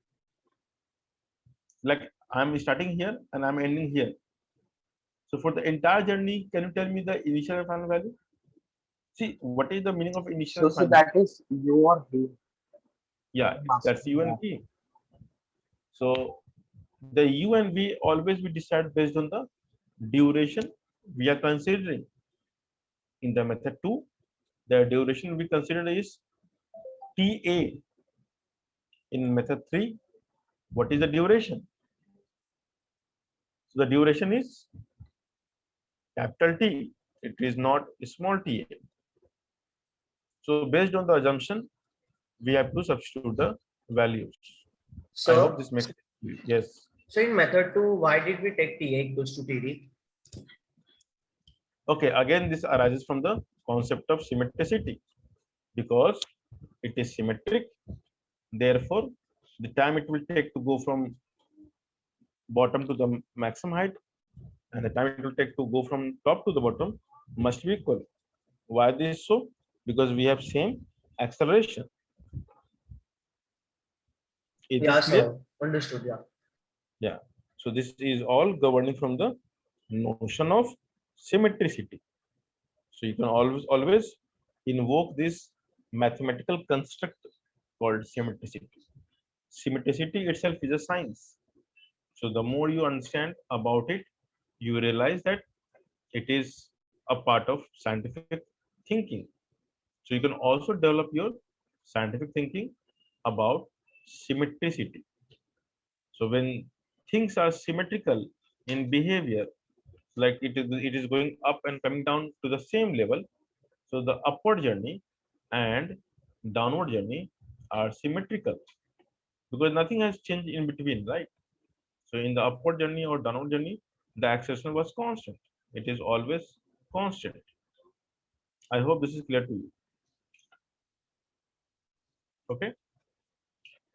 Like I'm starting here and I'm ending here. So for the entire journey, can you tell me the initial and final value? See, what is the meaning of initial So and see final? that is your V. Yeah, that's U and V. So the U and V always we decide based on the duration we are considering. In the method 2, the duration we consider is TA. In method 3, what is the duration? So the duration is capital T. It is not small t. So based on the assumption, we have to substitute the values. I hope So, this makes sense. Yes. so in method 2, why did we take TA equals to TD? Okay. Again, this arises from the concept of symmetricity because it is symmetric. Therefore, the time it will take to go from bottom to the maximum height and the time it will take to go from top to the bottom must be equal. Why this so? Because we have same acceleration. Is Yeah, this clear? sir, understood. Yeah. Yeah. So this is all governing from the notion of symmetricity. So you can always invoke this mathematical construct called symmetricity. Symmetricity itself is a science. So the more you understand about it, you realize that it is a part of scientific thinking. So you can also develop your scientific thinking about symmetricity. So when things are symmetrical in behavior, like it is going up and coming down to the same level, so the upward journey and downward journey are symmetrical because nothing has changed in between, right? So in the upward journey or downward journey, the acceleration was constant. It is always constant. I hope this is clear to you. Okay.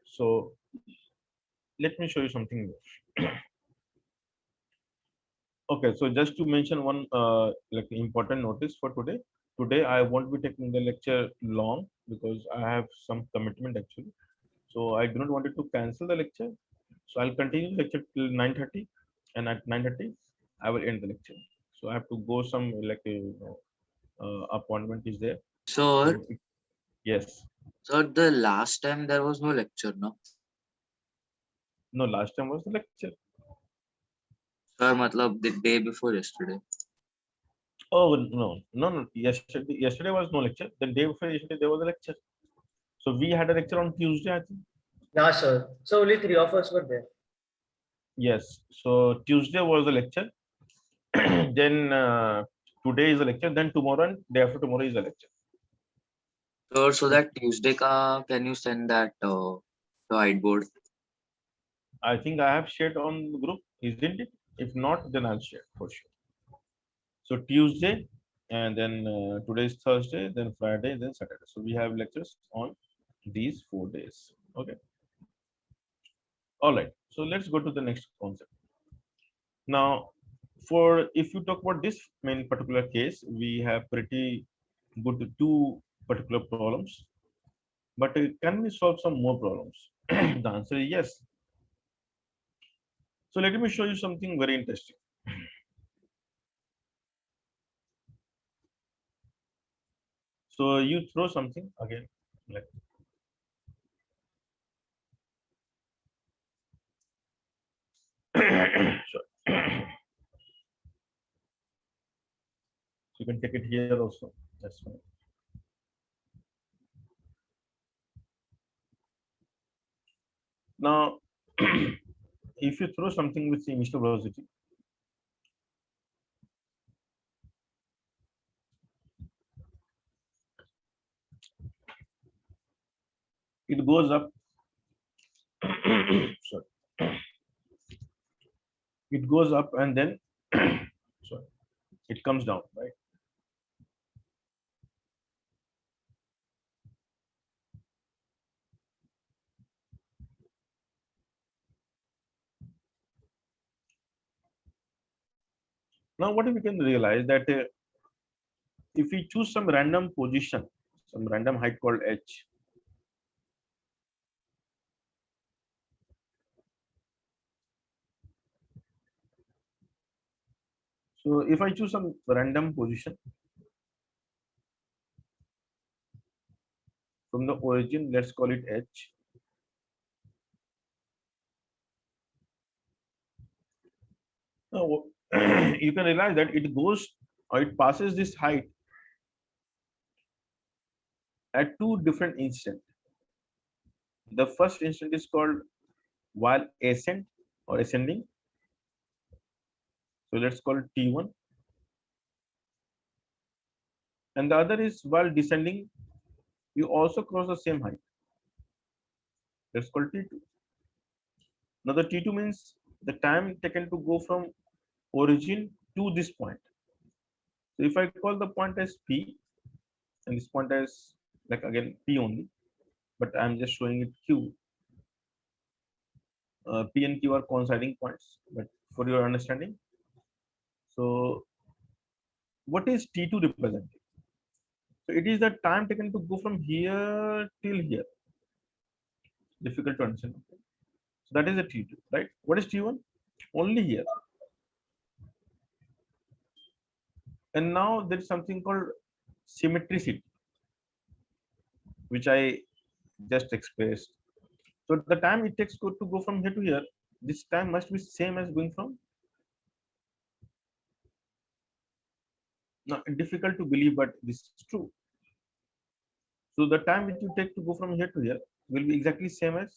So let me show you something more. Okay, so just to mention one like important notice for today. Today I won't be taking the lecture long because I have some commitment actually. So I do not want it to cancel the lecture. So I'll continue the lecture till 9:30, and at 9:30 I will end the lecture. So I have to go some like a appointment is there. Sir, So yes, sir, the last time there was no lecture, no? no, last time was the lecture. Sir, matlab the day before yesterday. Oh no. Yesterday was no lecture. The day before yesterday there was a lecture. So we had a lecture on Tuesday, I think. Yeah, sir. So only three of us were there. Yes. So Tuesday was the lecture. Then today is the lecture. Then tomorrow and day after tomorrow is the lecture. Sir, so that Tuesday can you send that the whiteboard? I think I have shared on the group, isn't it? If not, then I'll share for sure. So Tuesday, and then today is Thursday, then Friday, then Saturday. So we have lectures on these 4 days. Okay. All right. So let's go to the next concept. Now, for if you talk about this main particular case, we have pretty good two particular problems. But can we solve some more problems? The answer is yes. So let me show you something very interesting. So you throw something again, like sorry. You can take it here also. That's fine. Now, if you throw something with initial velocity, it goes up. Sorry, it goes up and then sorry, it comes down, right? Now, what we can realize that if we choose some random position, some random height called h, so if I choose some random position from the origin, let's call it h. Now, you can realize that it goes or it passes this height at two different instants. The first instant is called while ascent or ascending. So let's call it T1. And the other is while descending, you also cross the same height. Let's call T2. Now the T2 means the time taken to go from origin to this point. So if I call the point as P and this point as like again P only, but I'm just showing it Q. P and Q are coinciding points, but for your understanding. So what is T2 representing? So it is the time taken to go from here till here. Difficult to understand. So that is the T2, right? What is T1? Only here. And now there is something called symmetricity, which I just expressed. So the time it takes to go from here to here, this time must be same as going from. Now difficult to believe, but this is true. So the time which you take to go from here to here will be exactly same as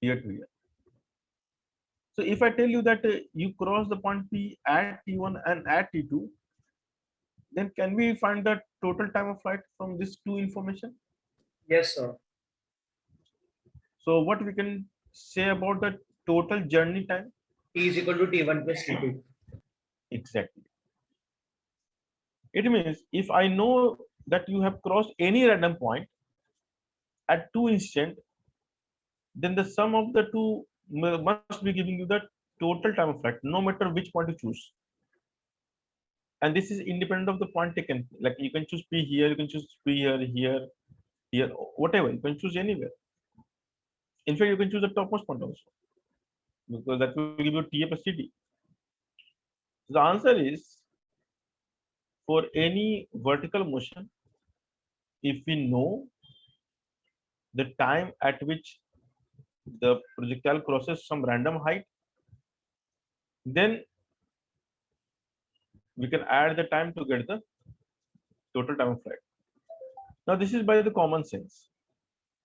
here to here. So if I tell you that you cross the point P at T1 and at T2, then can we find the total time of flight from this two information? Yes, sir. So what we can say about the total journey time? T is equal to T1 plus T2. Exactly. It means if I know that you have crossed any random point at two instant, then the sum of the two must be giving you the total time of flight, no matter which point you choose. And this is independent of the point taken. Like you can choose P here, you can choose P here, here, here, whatever. You can choose anywhere. In fact, you can choose the topmost point also, because that will give you TA plus TT. The answer is for any vertical motion, if we know the time at which the projectile crosses some random height, then we can add the time to get the total time of flight. Now, this is by the common sense.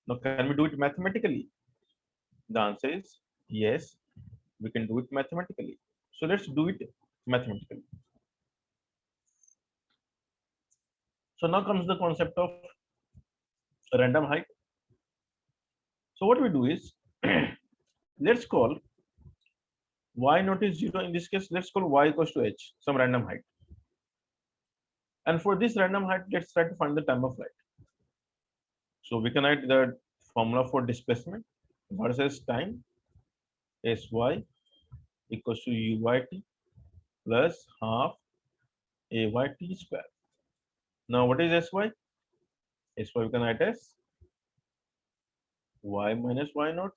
Now, can we do it mathematically? The answer is yes, we can do it mathematically. So let's do it mathematically. So now comes the concept of random height. So what we do is let's call y not is 0 in this case. Let's call y equals to h, some random height. And for this random height, let's try to find the time of flight. So we can write the formula for displacement versus time sy equals to uyt plus half ayt square. Now what is sy? Sy we can write as y minus y naught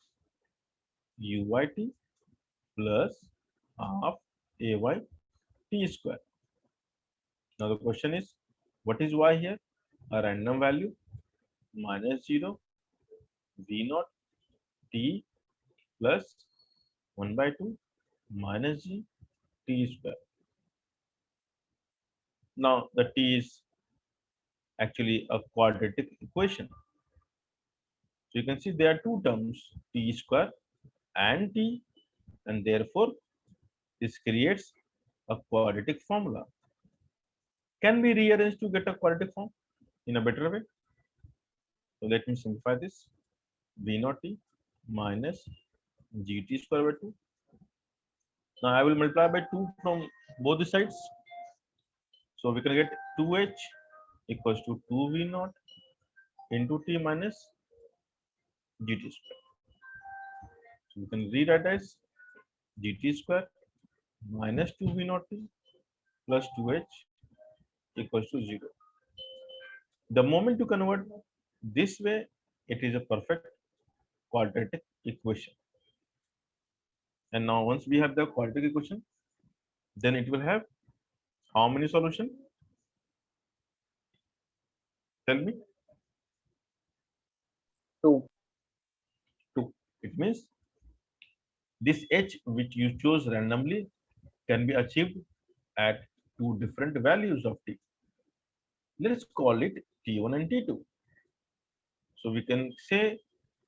uyt plus half ayt square. Now the question is, what is y here? A random value minus 0 v naught t plus 1 by 2 minus g t square. Now the T is actually a quadratic equation. So you can see there are two terms, T square and T, and therefore this creates a quadratic formula. Can be rearranged to get a quadratic form in a better way. So let me simplify this. V naught T minus GT square by 2. Now I will multiply by 2 from both the sides. So we can get 2H equals to 2V naught into T minus GT square. So we can rewrite as GT square minus 2V naught T plus 2H equals to 0. The moment you convert this way, it is a perfect quadratic equation. And now once we have the quadratic equation, then it will have how many solution? Tell me. 2. 2. It means this H which you chose randomly can be achieved at two different values of T. Let's call it T1 and T2. So we can say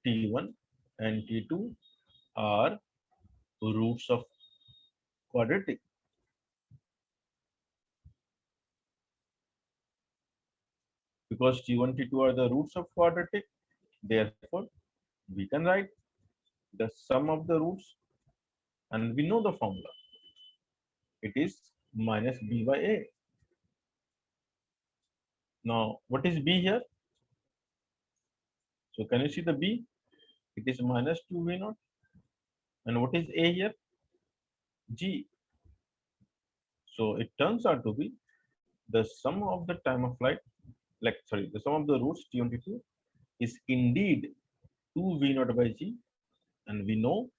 T1 and T2 are roots of quadratic. Because T1, T2 are the roots of quadratic, therefore we can write the sum of the roots, and we know the formula. It is minus B by A. Now, what is B here? So can you see the B? It is minus 2V naught. And what is A here? G. So it turns out to be the sum of the time of flight, the sum of the roots T1, T2 is indeed 2V naught by G, and we know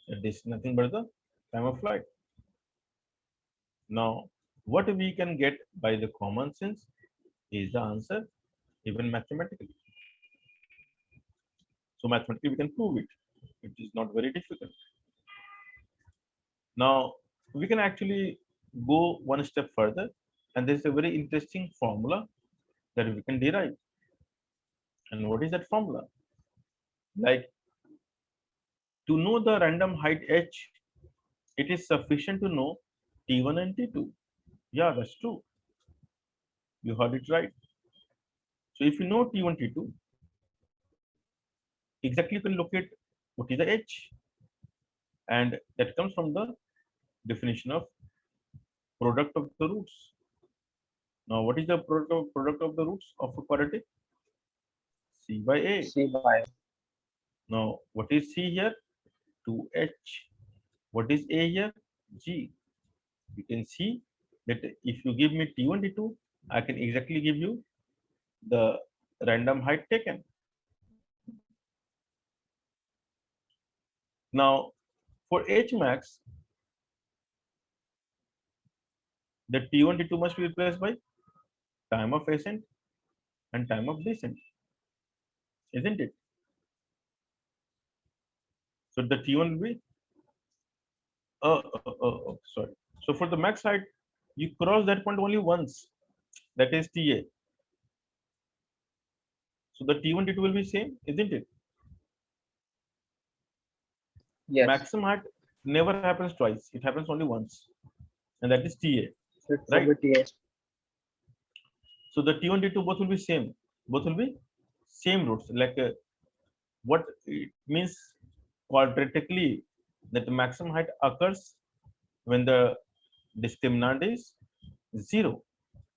that this is nothing but the time of flight. Now, what we can get by the common sense is the answer, even mathematically. So mathematically we can prove it. It is not very difficult. Now we can actually go one step further, and there is a very interesting formula that we can derive. And what is that formula? Like, to know the random height h, it is sufficient to know T1 and T2. Yeah, that's true. You heard it right. So if you know T1, T2, exactly you can locate what is the h, and that comes from the definition of product of the roots. Now, what is the product of the roots of a quadratic? C by A. C by. Now, what is C here? 2H. What is A here? G. You can see that if you give me T1, T2, I can exactly give you the random height taken. Now, for H max, the T1, T2 must be replaced by time of ascent and time of descent, isn't it? So the T1 will be, sorry. So for the max height, you cross that point only once, that is TA. So the T1, T2 will be same, isn't it? Yes. Maximum height never happens twice, it happens only once, and that is TA, So it right? will be TA. So the T1, T2 both will be same, both will be same roots. Like what it means quadratically, that the maximum height occurs when the discriminant is 0.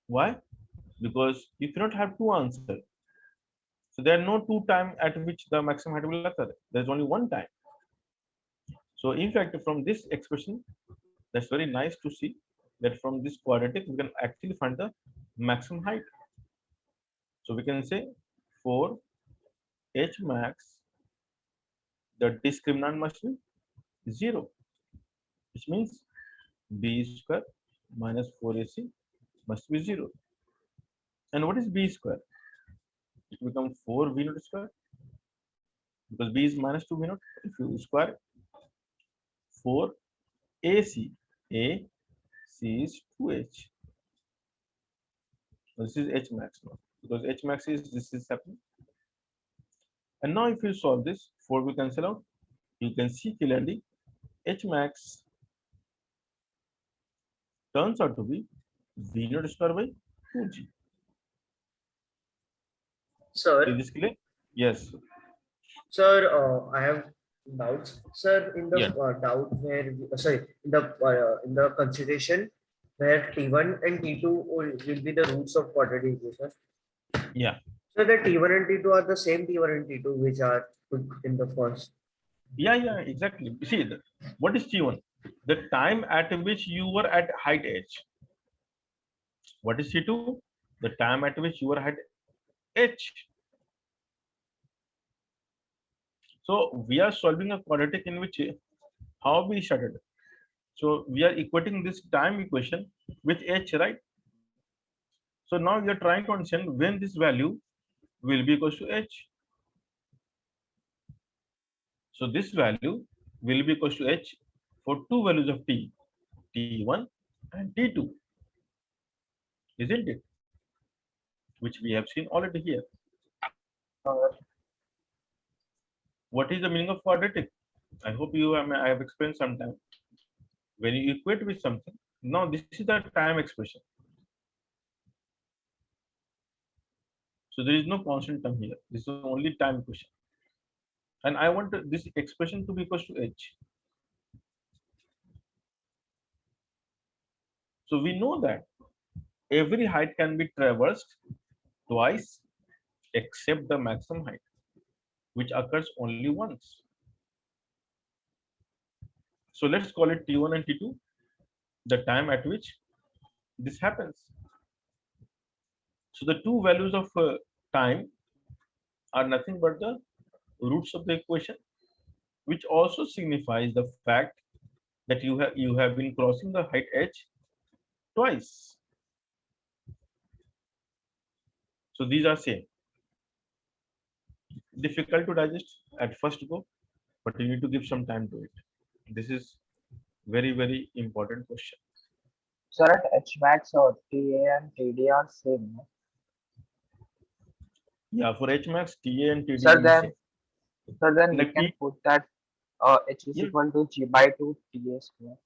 Why? Because you cannot have two answers. So there are no two times at which the maximum height will occur. There is only one time. So in fact, from this expression, that's very nice to see that from this quadratic we can actually find the maximum height. So we can say for H max, the discriminant must be 0, which means B square minus 4AC must be 0. And what is B square? It becomes 4V naught square, because B is minus 2V naught. If you square 4 AC, AC is 2H. This is H max now, because H max is this is happening. And now if you solve this, 4 will cancel out. You can see clearly H max turns out to be V naught square by 2G. Is Sir, this clear? Yes. sir, I have doubts. Sir, in the Yeah. doubt where, sorry, in the consideration where T1 and T2 will be the roots of quadratic equation. Yeah. So the T1 and T2 are the same T1 and T2 which are put in the first. Yeah, exactly. See, what is T1? The time at which you were at height h. What is T2? The time at which you were at h. So we are solving a quadratic in which how we started. So we are equating this time equation with h, right? So now we are trying to understand when this value will be equal to h. So this value will be equal to h for two values of t, t1 and t2, isn't it? Which we have seen already here. What is the meaning of quadratic? I hope I have explained sometime. When you equate with something, now this is the time expression. So there is no constant term here. This is only time equation. And I want this expression to be equal to h. So we know that every height can be traversed twice except the maximum height, which occurs only once. So let's call it T1 and T2, the time at which this happens. So the two values of time are nothing but the roots of the equation, which also signifies the fact that you have been crossing the height h twice. So these are same. Difficult to digest at first go, but you need to give some time to it. This is very important question. Sir, at H-max or TA and TD are same. No? Yeah, for H max, TA and TD Sir, will be same. then we Like can T, put that H is yeah, equal to G by 2 TA square.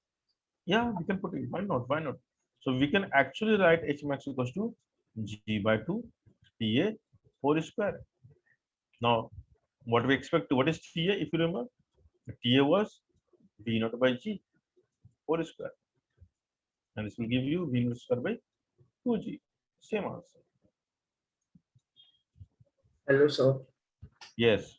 yeah, we can put it. Why not? Why not? So we can actually write H max equals to G by 2 TA whole square. Now, what we expect, what is TA if you remember? TA was V naught by G whole square. And this will give you V naught square by 2G. Same answer. Hello, sir. Yes.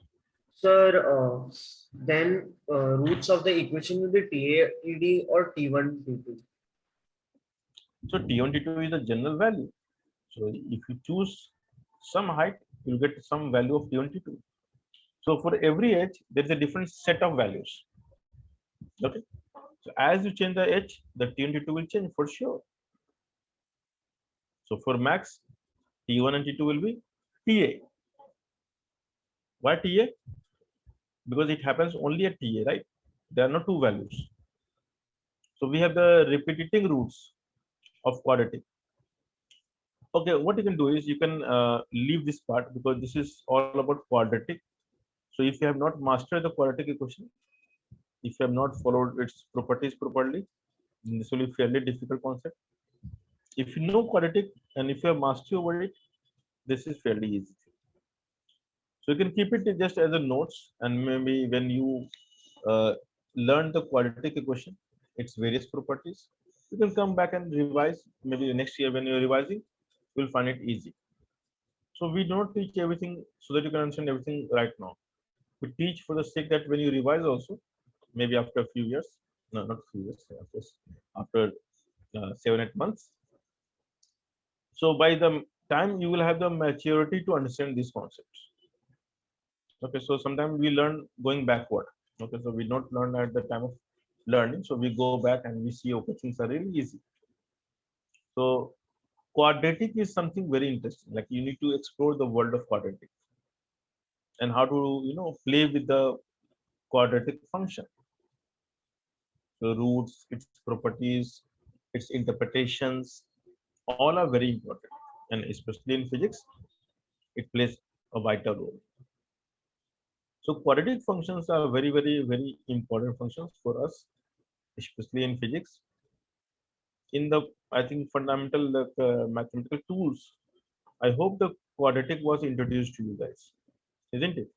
Sir, then roots of the equation will be TA, TD or T1, T2. So T1, T2 is the general value. So if you choose some height, you'll get some value of T1, T2. So for every h, there is a different set of values. Okay. So as you change the h, the T1, T2 will change for sure. So for max, T1 and T2 will be TA. Why TA? Because it happens only at TA, right? There are no two values. So we have the repeating roots of quadratic. Okay, what you can do is you can leave this part because this is all about quadratic. So if you have not mastered the quadratic equation, if you have not followed its properties properly, then this will be fairly difficult concept. If you know quadratic and if you have mastery over it, this is fairly easy. So you can keep it just as a notes, and maybe when you uh, learn the quadratic equation, its various properties, you can come back and revise. Maybe next year when you're revising, you'll find it easy. So we don't teach everything so that you can understand everything right now. We teach for the sake that when you revise also, maybe after a few years, no, not few years, after 7 8 months. So by the time you will have the maturity to understand these concepts. Okay, so sometimes we learn going backward. Okay, so we don't learn at the time of learning. So we go back and we see okay, things are really easy. So quadratic is something very interesting. Like you need to explore the world of quadratic and how to play with the quadratic function. The roots, its properties, its interpretations, all are very important. and especially in physics, it plays a vital role. So quadratic functions are very important functions for us, especially in physics. In the, I think, fundamental mathematical tools, I hope the quadratic was introduced to you guys, isn't it?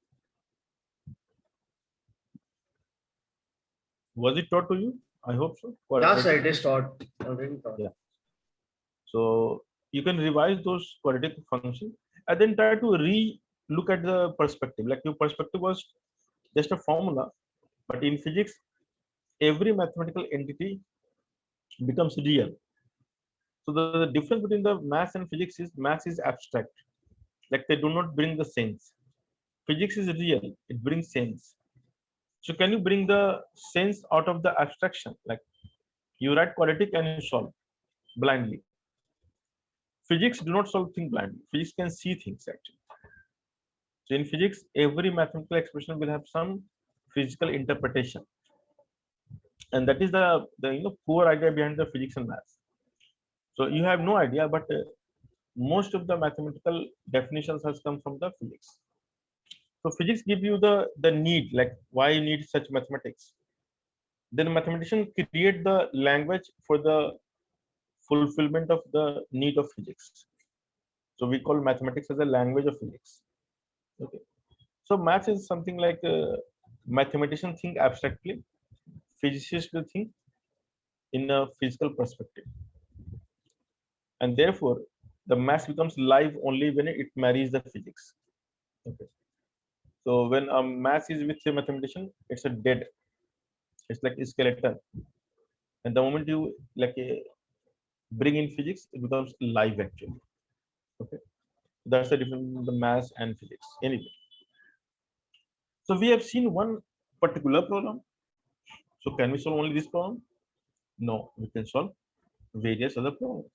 Was it taught to you? I hope so. Yeah, sir, Quadratic. it is taught. Already taught. Yeah. So you can revise those quadratic functions and then try to re-look at the perspective. Like your perspective was just a formula, but in physics, every mathematical entity becomes real. So the difference between the math and physics is math is abstract. Like they do not bring the sense. Physics is real. It brings sense. So can you bring the sense out of the abstraction? Like you write quadratic and you solve blindly. Physics do not solve things blindly. Physics can see things actually. So in physics, every mathematical expression will have some physical interpretation, and that is the core idea behind the physics and maths. So you have no idea, but most of the mathematical definitions has come from the physics. So physics give you the need, like why you need such mathematics. Then mathematician create the language for the fulfillment of the need of physics. So we call mathematics as a language of physics. Okay. So math is something like mathematician think abstractly, physicists will think in a physical perspective, and therefore the math becomes live only when it marries the physics. Okay. So when a math is with a mathematician, it's a dead. It's like a skeleton, and the moment you like bring in physics, it becomes live actually. Okay. That's the difference between the math and physics. Anyway, so we have seen one particular problem. So can we solve only this problem? No, we can solve various other problems.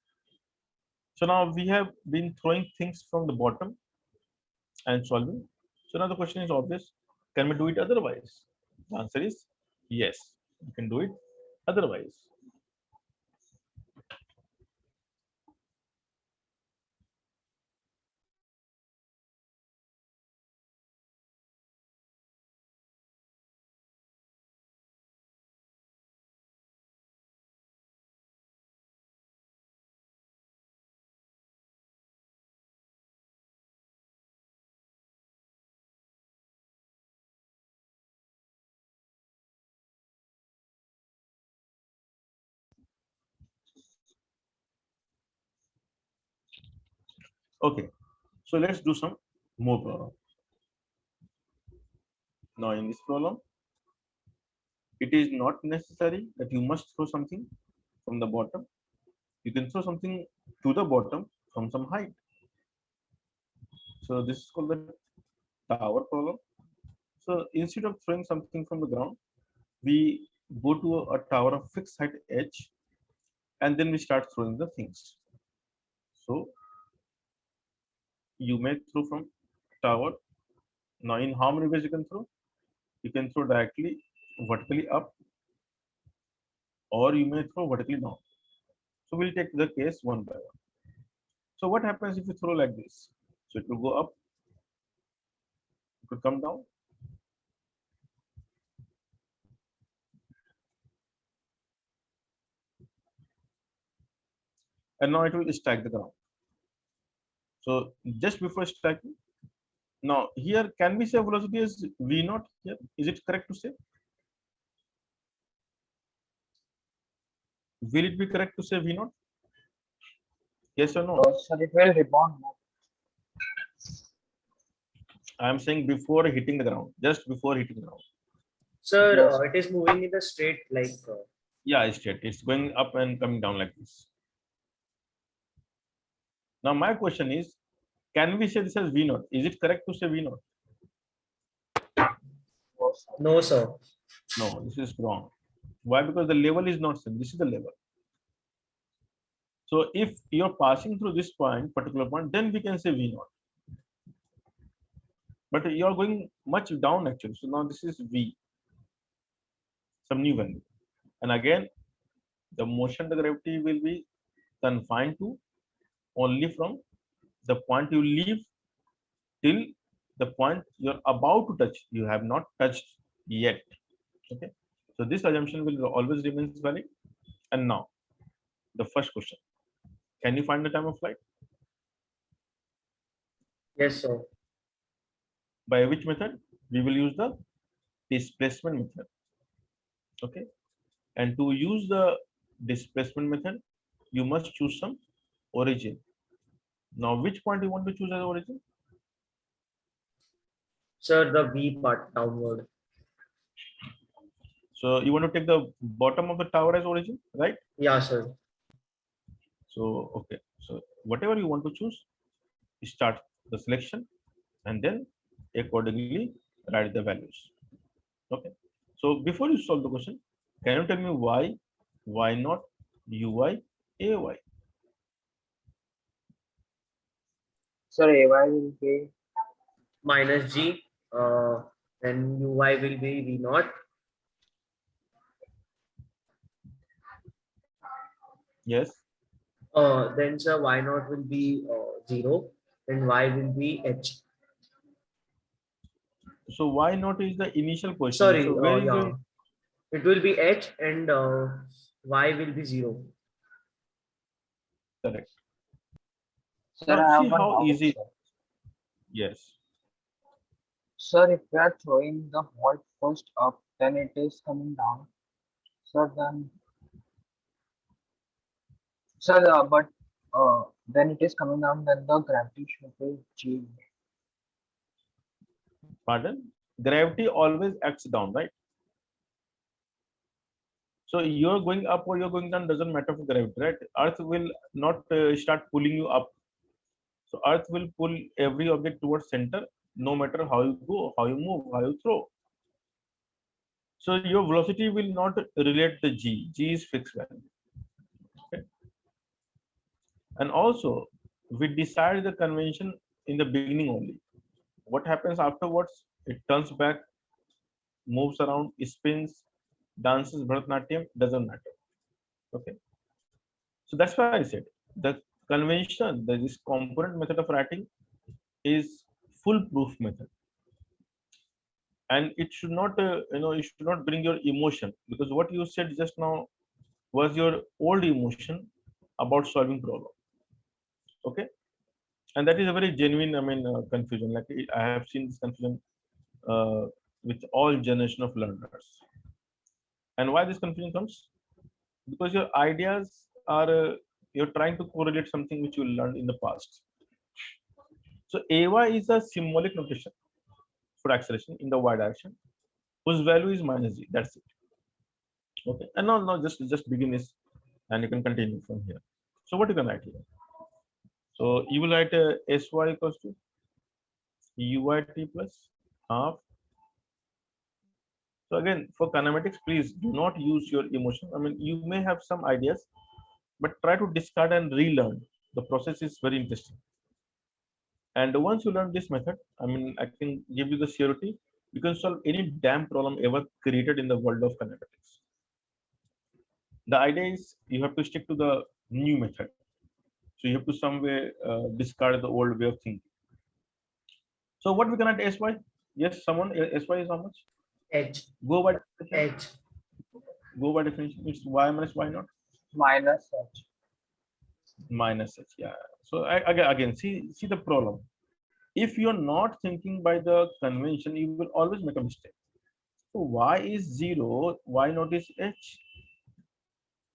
So now we have been throwing things from the bottom and solving. So now the question is obvious. Can we do it otherwise? The answer is yes, we can do it otherwise. Okay, so let's do some more problem. Now in this problem, it is not necessary that you must throw something from the bottom. You can throw something to the bottom from some height. So this is called the tower problem. So instead of throwing something from the ground, we go to a tower of fixed height h, and then we start throwing the things. So you may throw from tower. Now in how many ways you can throw? You can throw directly vertically up, or you may throw vertically down. So we'll take the case one by one. So what happens if you throw like this? So it will go up, it will come down, and now it will strike the ground. So just before striking, now here can we say velocity is v naught here? Is it correct to say? Will it be correct to say v naught? Yes or no? So it will rebound. I am saying before hitting the ground, just before hitting the ground. Sir, Yes. it is moving in the straight like. Yeah, it's straight. It's going up and coming down like this. Now my question is, can we say this as v naught? Is it correct to say v naught? No, sir. No, this is wrong. Why? Because the level is not same. This is the level. So if you're passing through this point, particular point, then we can say v naught. But you're going much down actually. So now this is v, some new value. And again, the motion, the gravity will be confined to only from the point you leave till the point you're about to touch. You have not touched yet. Okay. So this assumption will always remains valid. And now the first question. Can you find the time of flight? Yes, sir. By which method? We will use the displacement method. Okay. And to use the displacement method, you must choose some origin. Now, which point you want to choose as origin? Sir, the V part downward. So you want to take the bottom of the tower as origin, right? Yeah, sir. So, okay. So whatever you want to choose, start the selection and then accordingly write the values. Okay. So before you solve the question, can you tell me why not uy, ay? Sir, AY will be Minus G. Then UY will be V naught. Yes. Then sir, Y naught will be 0. Then Y will be H. So why not is the initial question. Sorry, So where is yeah. your It will be H and Y will be 0. correct? Sir, Now I see have one how doubt, easy. sir. Yes. Sir, if we are throwing the ball first up, then it is coming down. Sir, then sir, but then it is coming down, then the gravity should be G. Pardon? Gravity always acts down, right? So you're going up or you're going down doesn't matter for gravity, right? Earth will not start pulling you up. So Earth will pull every object towards center, no matter how you go, how you move, how you throw. So your velocity will not relate the g. G is fixed value. Okay? And also, we decide the convention in the beginning only. What happens afterwards? It turns back, moves around, spins, dances Bharatanatyam, doesn't matter. Okay. So that's why I said the convention, this component method of writing is foolproof method, and it should not, it should not bring your emotion, because what you said just now was your old emotion about solving problem. Okay, and that is a very genuine, confusion. Like I have seen this confusion uh, with all generation of learners. And why this confusion comes? Because your ideas are you're trying to correlate something which you learned in the past. So AY is a symbolic notation for acceleration in the y direction, whose value is minus g. That's it. Okay. And no, just begin this, and you can continue from here. So what you can write here? So you will write sy equals to uyt plus half. So again, for kinematics, please do not use your emotion. I mean, you may have some ideas, but try to discard and relearn. The process is very interesting. And once you learn this method, I can give you the surety you can solve any damn problem ever created in the world of kinematics. The idea is you have to stick to the new method. So you have to some way discard the old way of thinking. So what we can at SY? Yes, someone SY is how much? H. Go by definition. H. Go by definition. It's Y minus Y not Minus H. minus H. Yeah. So again, see the problem. If you're not thinking by the convention, you will always make a mistake. So Y is 0, Y not is H.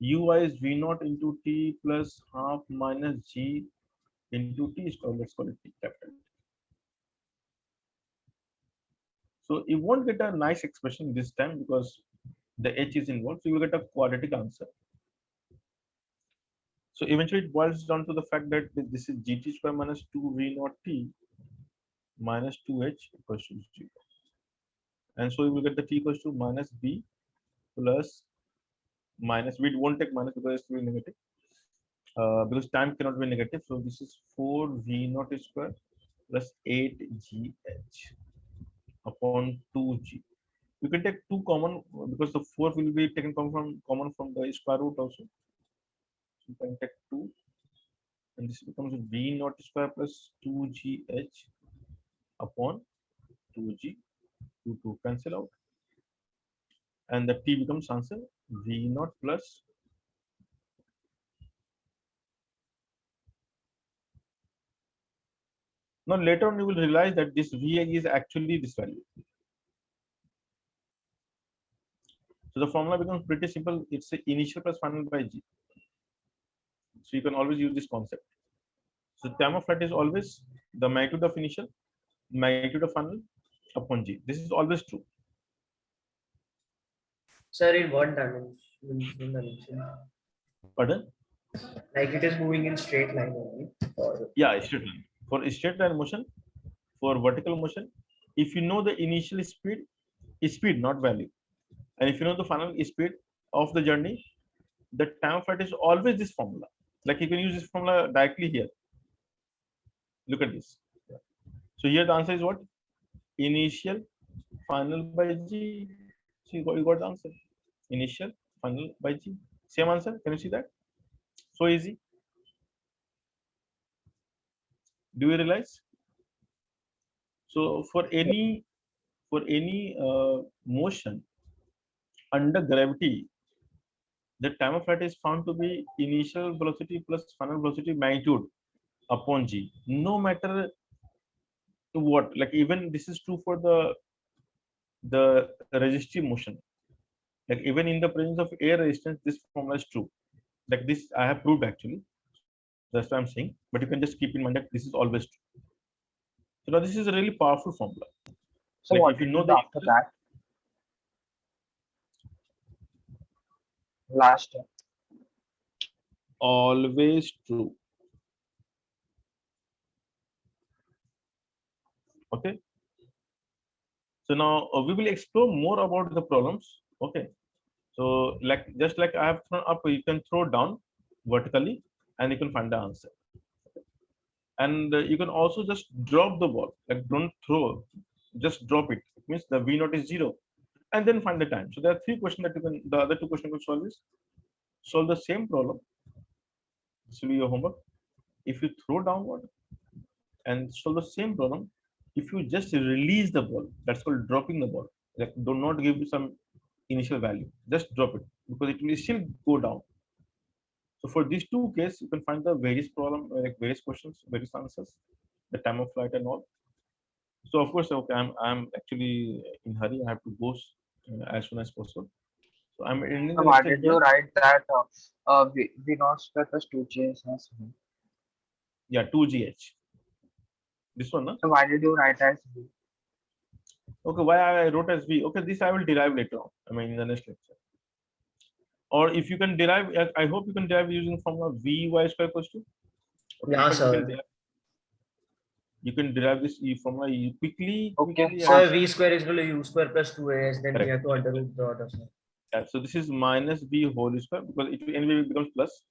Uy is V naught into T plus half minus G into T square. Let's call it T capital. So you won't get a nice expression this time because the H is involved. So you will get a quadratic answer. So eventually it boils down to the fact that this is GT square minus 2V naught T minus 2H equals to 0. And so you will get the T equals to minus B plus minus, we won't take minus because it's will be negative. Because time cannot be negative. So this is 4V naught square plus 8GH upon 2G. You can take 2 common because the 4 will be taken common from the square root also. So you can take 2 and this becomes V naught square plus 2GH upon 2G, 2 cancel out, and the T becomes answer V naught plus now later on you will realize that this VA is actually this value. So the formula becomes pretty simple. It's the initial plus final by G. So you can always use this concept. So time of flight is always the magnitude of initial, magnitude of final upon G. This is always true. Sir, in one dimension. Pardon? Like it is moving in straight line only. Or Yeah, straight line. For straight line motion, for vertical motion, if you know the initial speed, not value, and if you know the final speed of the journey, the time of flight is always this formula. Like you can use this formula directly here. Look at this. So here the answer is what? Initial, final by G. So you got the answer. Initial, final by G. Same answer. Can you see that? So easy. Do you realize? So for any motion under gravity, the time of flight is found to be initial velocity plus final velocity magnitude upon G. No matter what, like even this is true for the resistive motion. Like even in the presence of air resistance, this formula is true. Like this, I have proved actually. That's what I'm saying. But you can just keep in mind that this is always true. So now this is a really powerful formula. So Like what if you did know you do the after that? Last year. always true. Okay. So now we will explore more about the problems. Okay. So like just like I have thrown up, you can throw down vertically, and you can find the answer. And you can also just drop the ball. Like don't throw, just drop it. It means the V naught is 0, and then find the time. So there are 3 questions that you can. The other 2 questions you can solve is solve the same problem. This will be your homework. If you throw downward and solve the same problem, if you just release the ball, that's called dropping the ball. Like do not give you some initial value, just drop it because it will still go down. So for these 2 cases, you can find the various problem, like various questions, various answers, the time of flight and all. So of course, okay, I'm actually in hurry. I have to go as soon as possible. So I'm ending So the why lecture did here. you write that V naught square plus 2GS as V? Yeah, 2GH. This one, no? So why did you write as V? Okay, why I wrote as V? Okay, this I will derive later on. I mean, in the next lecture. Or if you can derive, I hope you can derive using formula Vy square equals to. Okay, yeah, in fact, sir. you can derive this formula you quickly. Okay, Sir, V square is equal to U square plus 2as. Then we Correct. have to under root the other side. Yeah, so this is minus V whole square because it anyway becomes plus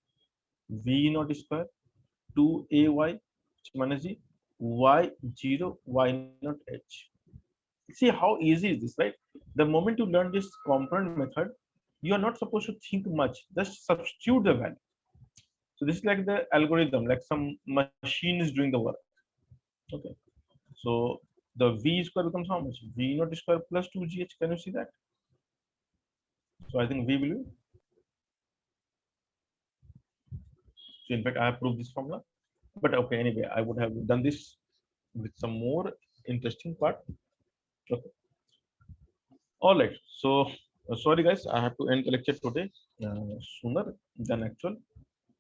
V naught square 2ay minus G y0 y naught h. See how easy is this, right? The moment you learn this component method, you are not supposed to think much. Just substitute the value. So this is like the algorithm, like some machine is doing the work. Okay. So the V square becomes how much? V naught square plus 2gh. Can you see that? So I think V will be. So in fact, I have proved this formula. But okay, anyway, I would have done this with some more interesting part. Okay. All right. So sorry guys, I have to end the lecture today sooner than actual.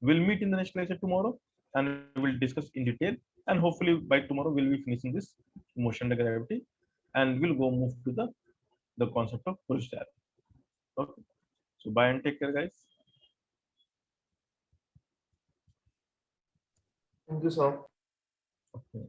We'll meet in the next lecture tomorrow and we'll discuss in detail. And hopefully by tomorrow we'll be finishing this motion under gravity and we'll go move to the concept of Coriolis. Okay. So bye and take care, guys. Thank you, sir. Okay.